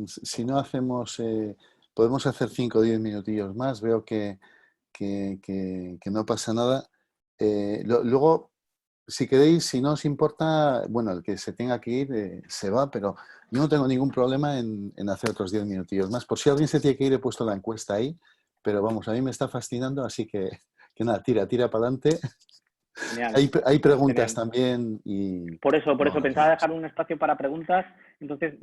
Si no hacemos, podemos hacer 5 o 10 minutillos más. Veo que no pasa nada. Luego, si queréis, si no os importa, bueno, el que se tenga que ir se va, pero yo no tengo ningún problema en hacer otros 10 minutillos más. Por si alguien se tiene que ir, he puesto la encuesta ahí, pero vamos, a mí me está fascinando, así que nada, tira para adelante. Hay preguntas Genial. también y... Por eso Bueno, pensaba dejar un espacio para preguntas. Entonces,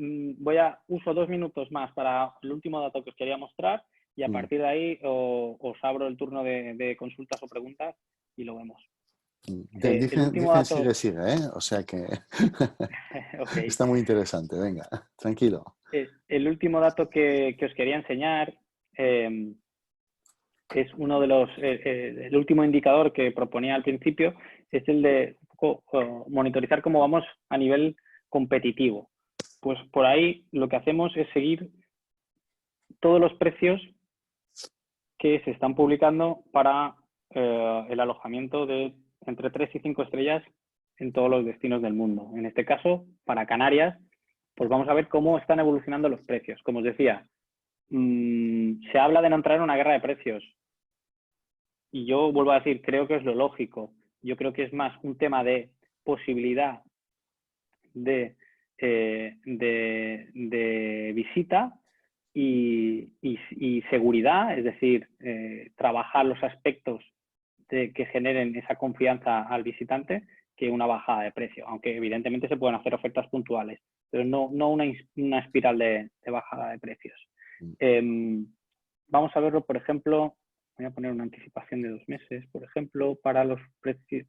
uso 2 minutos más para el último dato que os quería mostrar y a partir de ahí os abro el turno de consultas o preguntas y lo vemos. El último Dicen dato... sigue, ¿eh? O sea que Okay. está muy interesante. Venga, tranquilo. El último dato que os quería enseñar es uno de el último indicador que proponía al principio, es el de monitorizar cómo vamos a nivel competitivo. Pues por ahí lo que hacemos es seguir todos los precios que se están publicando para el alojamiento de entre 3 y 5 estrellas en todos los destinos del mundo. En este caso, para Canarias, pues vamos a ver cómo están evolucionando los precios. Como os decía, se habla de no entrar en una guerra de precios. Y yo vuelvo a decir, creo que es lo lógico. Yo creo que es más un tema de posibilidad de visita y seguridad, es decir, trabajar los aspectos que generen esa confianza al visitante, que una bajada de precio, aunque evidentemente se pueden hacer ofertas puntuales, pero no una espiral de bajada de precios. Vamos a verlo, por ejemplo, voy a poner una anticipación de 2 meses, por ejemplo, para los precios,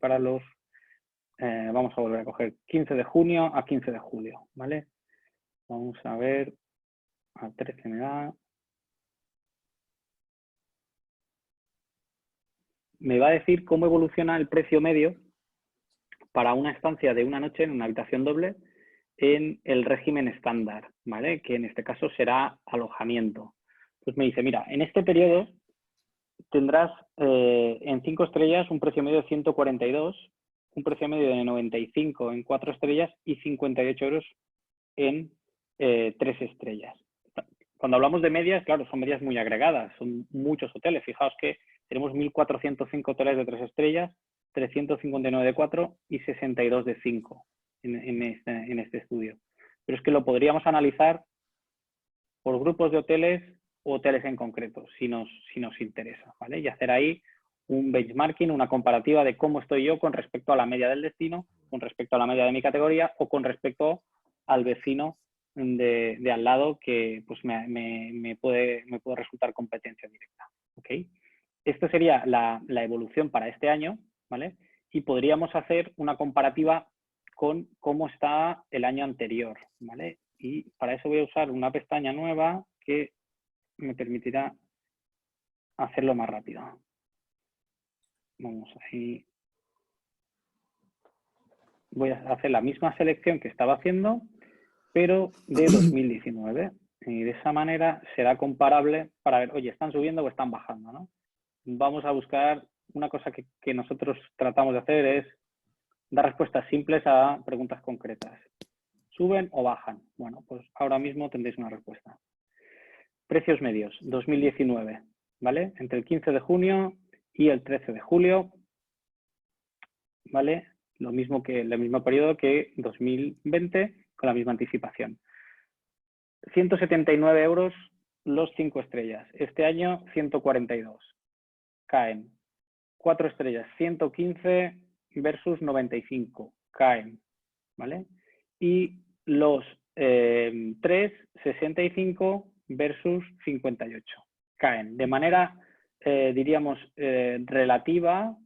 vamos a volver a coger 15 de junio a 15 de julio, ¿vale? Vamos a ver, a 13 me da. Me va a decir cómo evoluciona el precio medio para una estancia de una noche en una habitación doble en el régimen estándar, ¿vale? Que en este caso será alojamiento. Pues me dice, mira, en este periodo tendrás en 5 estrellas un precio medio de 142, un precio medio de 95 en 4 estrellas y 58 euros en 3 estrellas. Cuando hablamos de medias, claro, son medias muy agregadas, son muchos hoteles. Fijaos que tenemos 1.405 hoteles de 3 estrellas, 359 de 4 y 62 de 5 en este estudio. Pero es que lo podríamos analizar por grupos de hoteles o hoteles en concreto, si nos interesa, ¿vale? Y hacer ahí un benchmarking, una comparativa de cómo estoy yo con respecto a la media del destino, con respecto a la media de mi categoría o con respecto al vecino de al lado que pues me puede resultar competencia directa. ¿Okay? Esto sería la evolución para este año, ¿vale? Y podríamos hacer una comparativa con cómo está el año anterior, ¿vale? Y para eso voy a usar una pestaña nueva que me permitirá hacerlo más rápido. Vamos ahí. Voy a hacer la misma selección que estaba haciendo, pero de 2019. Y de esa manera será comparable para ver, oye, ¿están subiendo o están bajando, ¿no? Vamos a buscar una cosa que nosotros tratamos de hacer es dar respuestas simples a preguntas concretas. ¿Suben o bajan? Bueno, pues ahora mismo tendréis una respuesta. Precios medios, 2019, ¿vale? Entre el 15 de junio y el 13 de julio, ¿vale? Lo mismo que el mismo periodo que 2020 con la misma anticipación. 179 euros los 5 estrellas. Este año 142. Caen. 4 estrellas 115 versus 95. Caen. ¿Vale? Y los 3, 65 versus 58. Caen. De manera, diríamos, relativa,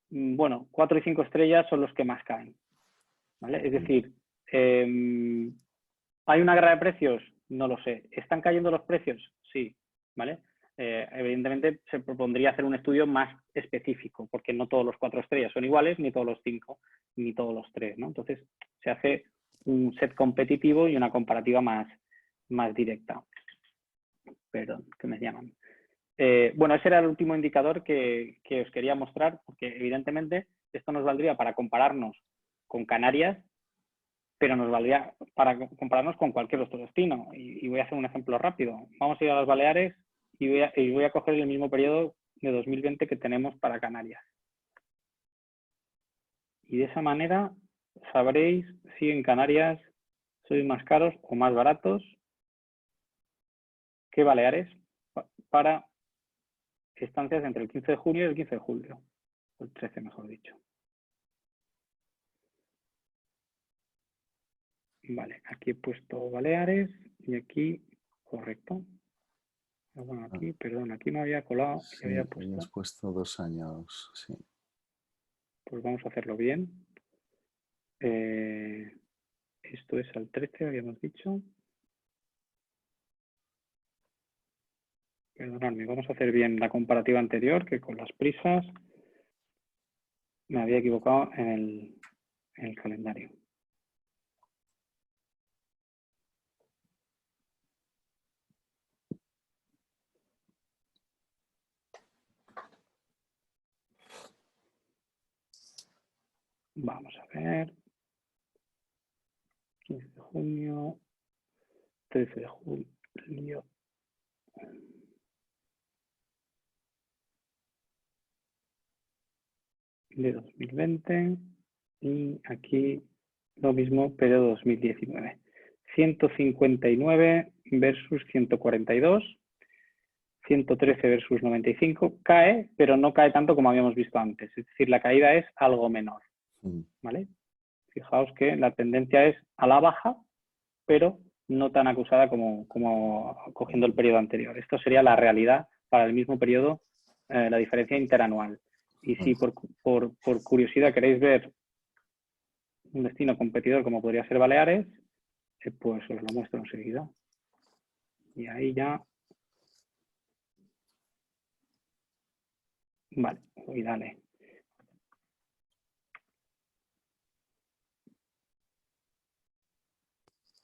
bueno, 4 y 5 estrellas son los que más caen. ¿Vale? Es decir, ¿hay una guerra de precios? No lo sé. ¿Están cayendo los precios? Sí. ¿Vale? Evidentemente se propondría hacer un estudio más específico, porque no todos los 4 estrellas son iguales, ni todos los 5, ni todos los 3, ¿no? Entonces se hace un set competitivo y una comparativa más directa. Perdón, que me llaman. Bueno, ese era el último indicador que os quería mostrar, porque evidentemente esto nos valdría para compararnos con Canarias, pero nos valdría para compararnos con cualquier otro destino. Y voy a hacer un ejemplo rápido. Vamos a ir a las Baleares y voy a coger el mismo periodo de 2020 que tenemos para Canarias. Y de esa manera sabréis si en Canarias sois más caros o más baratos que Baleares para estancias entre el 15 de junio y el 15 de julio. O el 13, mejor dicho. Vale, aquí he puesto Baleares y aquí, correcto. Bueno, aquí, perdón, aquí me había colado. Sí, había puesto. habías puesto 2 años, sí. Pues vamos a hacerlo bien. Esto es al 13, habíamos dicho. Perdonadme, vamos a hacer bien la comparativa anterior, que con las prisas me había equivocado en el calendario. Vamos a ver. 15 de junio, 13 de julio. De 2020 y aquí lo mismo, pero 2019. 159 versus 142, 113 versus 95. Cae, pero no cae tanto como habíamos visto antes. Es decir, la caída es algo menor. ¿Vale? Fijaos que la tendencia es a la baja, pero no tan acusada como cogiendo el periodo anterior. Esto sería la realidad para el mismo periodo, la diferencia interanual. Y si por curiosidad queréis ver un destino competidor como podría ser Baleares, pues os lo muestro enseguida. Y ahí ya... Vale, y dale.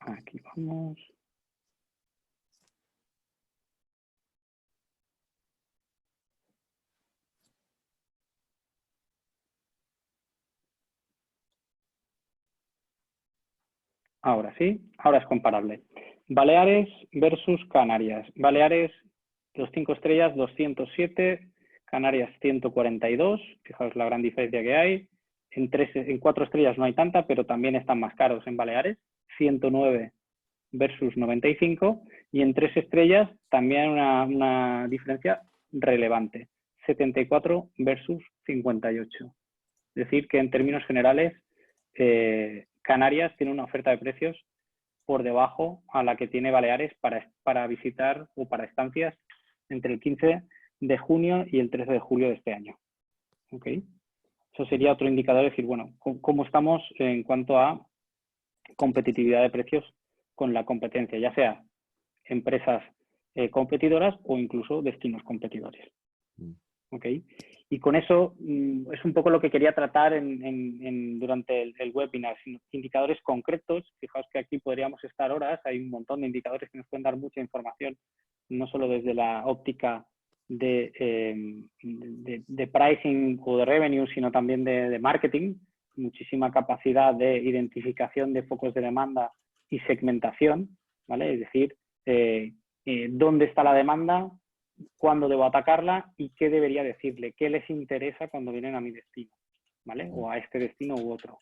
Aquí vamos. Ahora sí, ahora es comparable. Baleares versus Canarias. Baleares, los 5 estrellas, 207, Canarias 142. Fijaos la gran diferencia que hay. En 4 estrellas no hay tanta, pero también están más caros en Baleares, 109 versus 95. Y en 3 estrellas también una diferencia relevante, 74 versus 58. Es decir, que en términos generales, Canarias tiene una oferta de precios por debajo a la que tiene Baleares para visitar o para estancias entre el 15 de junio y el 13 de julio de este año. ¿Okay? Eso sería otro indicador de decir, bueno, cómo estamos en cuanto a competitividad de precios con la competencia, ya sea empresas competidoras o incluso destinos competidores. ¿Okay? Y con eso es un poco lo que quería tratar durante el webinar, indicadores concretos. Fijaos que aquí podríamos estar horas, hay un montón de indicadores que nos pueden dar mucha información, no solo desde la óptica de pricing o de revenue, sino también de marketing, muchísima capacidad de identificación de focos de demanda y segmentación, ¿vale? Es decir, dónde está la demanda, cuándo debo atacarla y qué debería decirle, qué les interesa cuando vienen a mi destino, ¿vale? O a este destino u otro.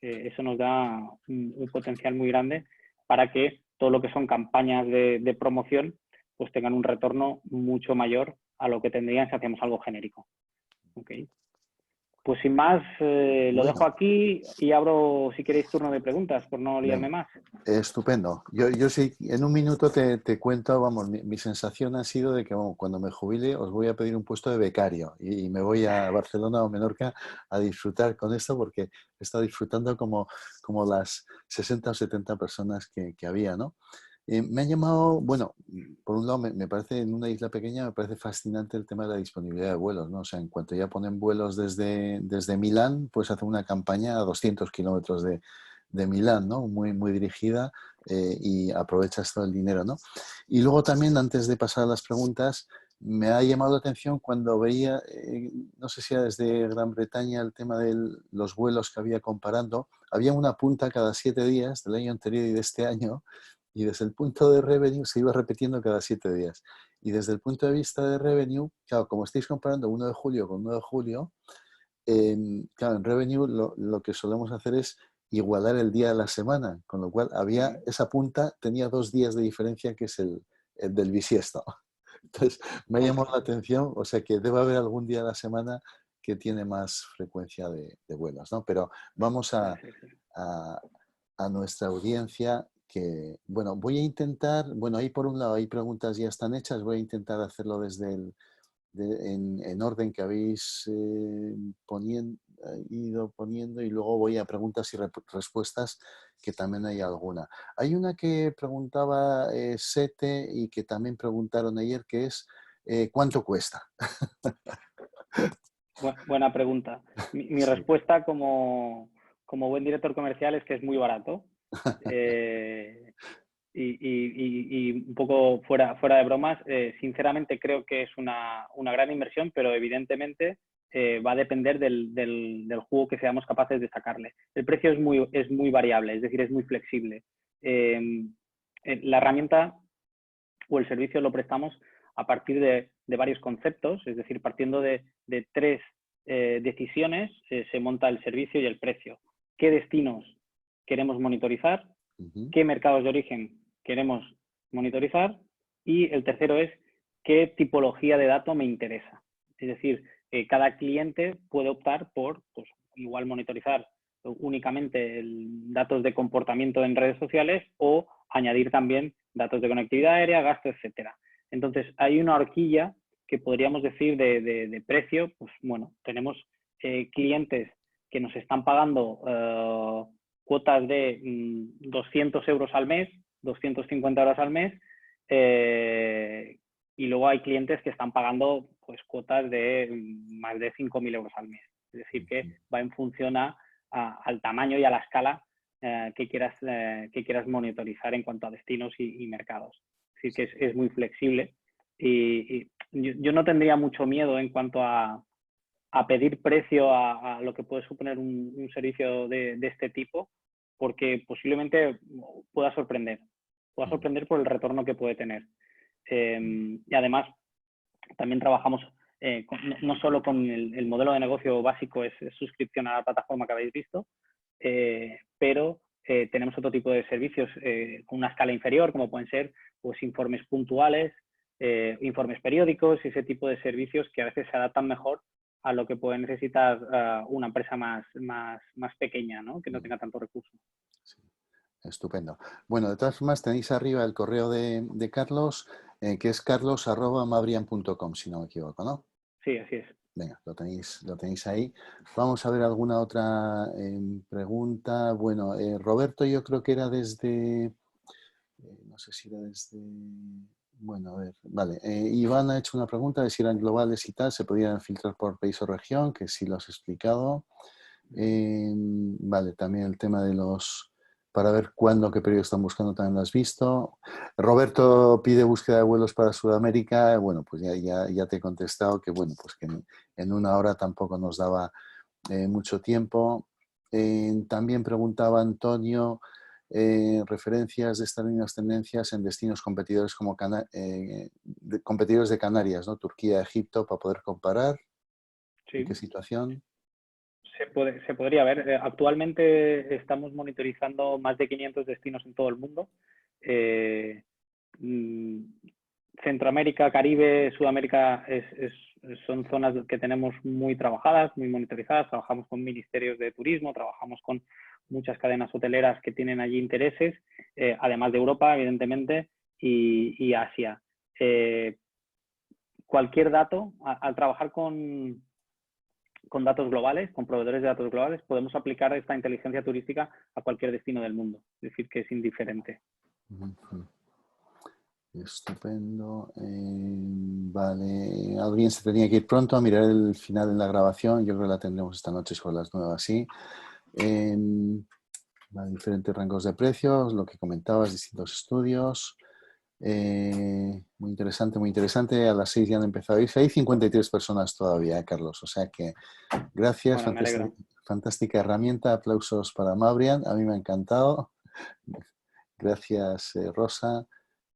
Eso nos da un potencial muy grande para que todo lo que son campañas de promoción pues tengan un retorno mucho mayor a lo que tendrían si hacíamos algo genérico. ¿Okay? Pues sin más, lo dejo aquí y abro, si queréis, turno de preguntas, por no liarme más. Estupendo. Yo sí, en un minuto te cuento, vamos, mi sensación ha sido de que cuando me jubile os voy a pedir un puesto de becario y me voy a Barcelona o Menorca a disfrutar con esto porque he estado disfrutando como las 60 o 70 personas que había, ¿no? Me ha llamado, bueno, por un lado me parece, en una isla pequeña me parece fascinante el tema de la disponibilidad de vuelos, ¿no? O sea, en cuanto ya ponen vuelos desde Milán, pues hace una campaña a 200 kilómetros de Milán, ¿no? Muy dirigida y aprovechas todo el dinero, ¿no? Y luego también, antes de pasar a las preguntas, me ha llamado la atención cuando veía, no sé si era desde Gran Bretaña, el tema de los vuelos que había comparando. Había una punta cada 7 días del año anterior y de este año, y desde el punto de revenue se iba repitiendo cada 7 días. Y desde el punto de vista de revenue, claro, como estáis comparando 1 de julio con 1 de julio, claro, en revenue lo que solemos hacer es igualar el día de la semana, con lo cual había esa punta, tenía 2 días de diferencia, que es el del bisiesto. Entonces, me ha llamado la atención, o sea que debe haber algún día de la semana que tiene más frecuencia de vuelos, ¿no? Pero vamos a nuestra audiencia, que, bueno, voy a intentar, bueno, ahí por un lado hay preguntas ya están hechas, voy a intentar hacerlo desde en orden que habéis ido poniendo, y luego voy a preguntas y respuestas, que también hay alguna. Hay una que preguntaba Sete y que también preguntaron ayer, que es ¿cuánto cuesta? Buena pregunta. Mi Sí. respuesta como buen director comercial es que es muy barato. Y un poco fuera de bromas, sinceramente creo que es una gran inversión, pero evidentemente va a depender del jugo que seamos capaces de sacarle. El precio es muy variable, es decir, es muy flexible. La herramienta o el servicio lo prestamos a partir de varios conceptos, es decir, partiendo de 3 decisiones, se monta el servicio y el precio. ¿Qué destinos queremos monitorizar? ¿Qué mercados de origen queremos monitorizar? Y el tercero es qué tipología de dato me interesa. Es decir, cada cliente puede optar por, pues, igual monitorizar únicamente datos de comportamiento en redes sociales o añadir también datos de conectividad aérea, gasto, etcétera. Entonces, hay una horquilla que podríamos decir de precio. Pues bueno, tenemos clientes que nos están pagando cuotas de 200 euros al mes, 250 euros al mes, y luego hay clientes que están pagando pues cuotas de más de 5.000 euros al mes. Es decir, que va en función al tamaño y a la escala que quieras monitorizar en cuanto a destinos y mercados. Es decir, que es muy flexible y yo no tendría mucho miedo en cuanto a pedir precio a lo que puede suponer un servicio de este tipo, porque posiblemente pueda sorprender por el retorno que puede tener. Y además, también trabajamos no solo con el modelo de negocio básico, es suscripción a la plataforma que habéis visto, pero tenemos otro tipo de servicios con una escala inferior, como pueden ser pues, informes puntuales, informes periódicos y ese tipo de servicios que a veces se adaptan mejor a lo que puede necesitar una empresa más pequeña, ¿no? Que no tenga tantos recursos. Sí. Estupendo. Bueno, de todas formas tenéis arriba el correo de Carlos, que es carlos@mabrian.com, si no me equivoco, ¿no? Sí, así es. Venga, lo tenéis ahí. Vamos a ver alguna otra pregunta. Bueno, Roberto, yo creo que era desde... no sé si era desde... Bueno, a ver, vale. Iván ha hecho una pregunta de si eran globales y tal, se podían filtrar por país o región, que sí lo has explicado. Vale, también el tema de los... para ver cuándo, qué periodo están buscando, también lo has visto. Roberto pide búsqueda de vuelos para Sudamérica. Bueno, pues ya te he contestado que, bueno, pues que en una hora tampoco nos daba mucho tiempo. También preguntaba Antonio referencias de estas mismas tendencias en destinos competidores como competidores de Canarias, ¿no? Turquía, Egipto, para poder comparar. Sí. ¿En qué situación? Se podría ver. Actualmente estamos monitorizando más de 500 destinos en todo el mundo. Centroamérica, Caribe, Sudamérica son zonas que tenemos muy trabajadas, muy monitorizadas. Trabajamos con ministerios de turismo, trabajamos con muchas cadenas hoteleras que tienen allí intereses, además de Europa, evidentemente, y Asia. Cualquier dato, al trabajar con datos globales, con proveedores de datos globales, podemos aplicar esta inteligencia turística a cualquier destino del mundo. Es decir, que es indiferente. Estupendo. Vale, alguien se tenía que ir pronto a mirar el final en la grabación. Yo creo que la tendremos esta noche sobre las 9 así. Vale, diferentes rangos de precios, lo que comentabas, distintos estudios. Muy interesante, muy interesante. A las 6 ya han empezado a irse. Hay 53 personas todavía, Carlos. O sea que gracias, Bueno, me alegro. fantástica herramienta. Aplausos para Mabrian. A mí me ha encantado. Gracias, Rosa.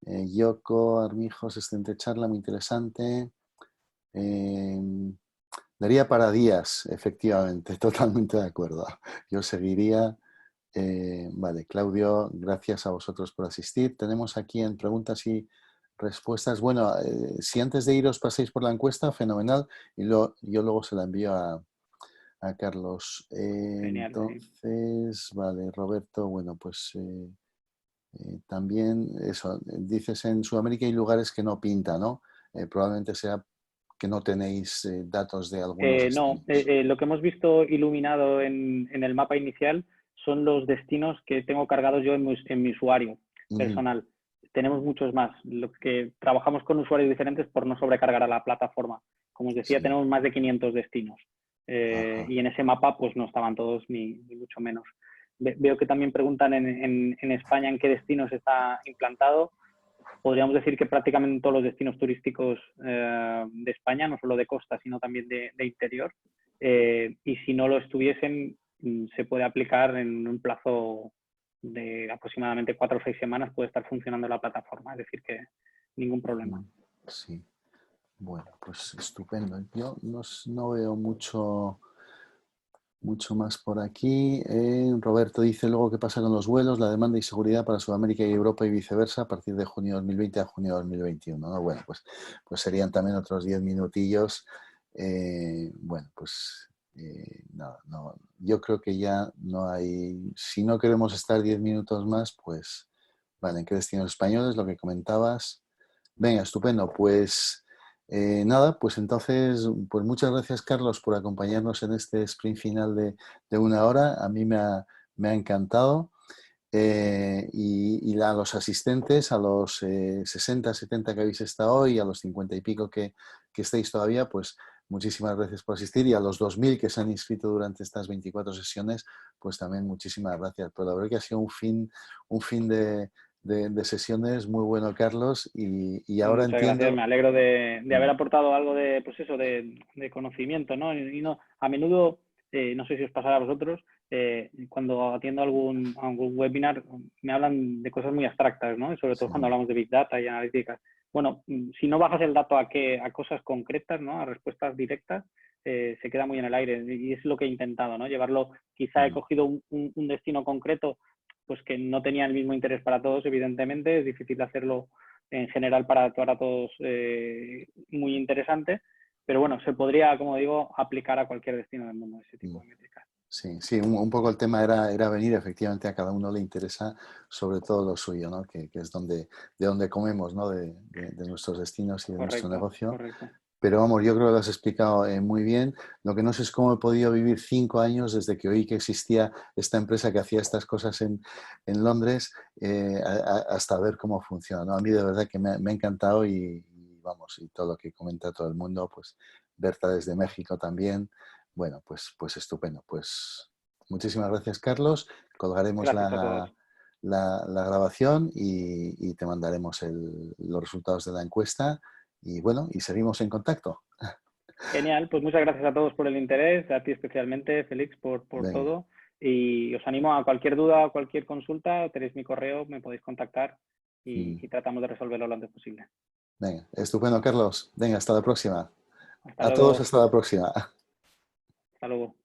Yoko, Armijos, excelente charla, muy interesante. Daría para días, efectivamente, totalmente de acuerdo. Yo seguiría. Vale, Claudio, gracias a vosotros por asistir. Tenemos aquí en preguntas y respuestas. Bueno, si antes de iros paséis por la encuesta, fenomenal. Y yo luego se la envío a Carlos. Genial, entonces, sí. Vale, Roberto, bueno, pues también eso, dices en Sudamérica hay lugares que no pinta, ¿no? Probablemente sea que no tenéis datos de algunos No, destinos. lo que hemos visto iluminado en el mapa inicial son los destinos que tengo cargados yo en mi usuario personal. Tenemos muchos más. Lo que trabajamos con usuarios diferentes por no sobrecargar a la plataforma. Como os decía, Sí. tenemos más de 500 destinos. Y en ese mapa pues no estaban todos ni mucho menos. Veo que también preguntan en España en qué destinos está implantado. podríamos decir que prácticamente todos los destinos turísticos de España, no solo de costa, sino también de interior, y si no lo estuviesen, se puede aplicar en un plazo de aproximadamente 4 o 6 semanas, puede estar funcionando la plataforma, es decir, que ningún problema. Sí, bueno, pues estupendo. Yo no veo mucho más por aquí. Roberto dice luego qué pasa con los vuelos, la demanda y seguridad para Sudamérica y Europa y viceversa a partir de junio 2020 a junio 2021, ¿no? Bueno, pues serían también otros 10 minutillos. Bueno, pues no, yo creo que ya no hay, si no queremos estar 10 minutos más, pues vale, ¿en qué destinos españoles? Lo que comentabas. Venga, estupendo. Pues nada, pues entonces, pues muchas gracias, Carlos, por acompañarnos en este sprint final de 1 hora. A mí me ha encantado. Y a los asistentes, a los 60, 70 que habéis estado hoy, a los 50 y pico que estáis todavía, pues muchísimas gracias por asistir. Y a los 2000 que se han inscrito durante estas 24 sesiones, pues también muchísimas gracias. Pero la verdad que ha sido un fin de sesiones muy bueno, Carlos. Y ahora Muchas gracias, entiendo. me alegro de haber aportado algo de, pues eso, de conocimiento, ¿no? Y no, a menudo, no sé si os pasará a vosotros, cuando atiendo algún webinar me hablan de cosas muy abstractas, ¿no? Y sobre todo Sí, cuando hablamos de Big Data y analíticas. Bueno, si no bajas el dato a cosas concretas, ¿no? A respuestas directas, se queda muy en el aire. Y es lo que he intentado, ¿no? Llevarlo, quizá he cogido un destino concreto, pues que no tenía el mismo interés para todos, evidentemente, es difícil hacerlo en general para todos muy interesante, pero bueno, se podría, como digo, aplicar a cualquier destino del mundo ese tipo de métricas. sí, un poco el tema era venir, efectivamente a cada uno le interesa sobre todo lo suyo, ¿no? Que es de donde comemos, ¿no? De nuestros destinos y de nuestro Correcto, negocio. correcto. Pero vamos, yo creo que lo has explicado muy bien. Lo que no sé es cómo he podido vivir 5 años desde que oí que existía esta empresa que hacía estas cosas en Londres hasta ver cómo funciona, ¿no? A mí de verdad que me ha encantado y vamos, y todo lo que comenta todo el mundo, pues Berta desde México también. Bueno, pues estupendo. Pues muchísimas gracias, Carlos. Colgaremos Gracias a todos. la grabación y te mandaremos los resultados de la encuesta. Y bueno, y seguimos en contacto. Genial, pues muchas gracias a todos por el interés, a ti especialmente, Félix, por Venga. todo. Y os animo a cualquier duda o cualquier consulta, tenéis mi correo, me podéis contactar y tratamos de resolverlo lo antes posible. Venga, estupendo, Carlos. Venga, hasta la próxima. Hasta A todos, luego. hasta la próxima. Hasta luego.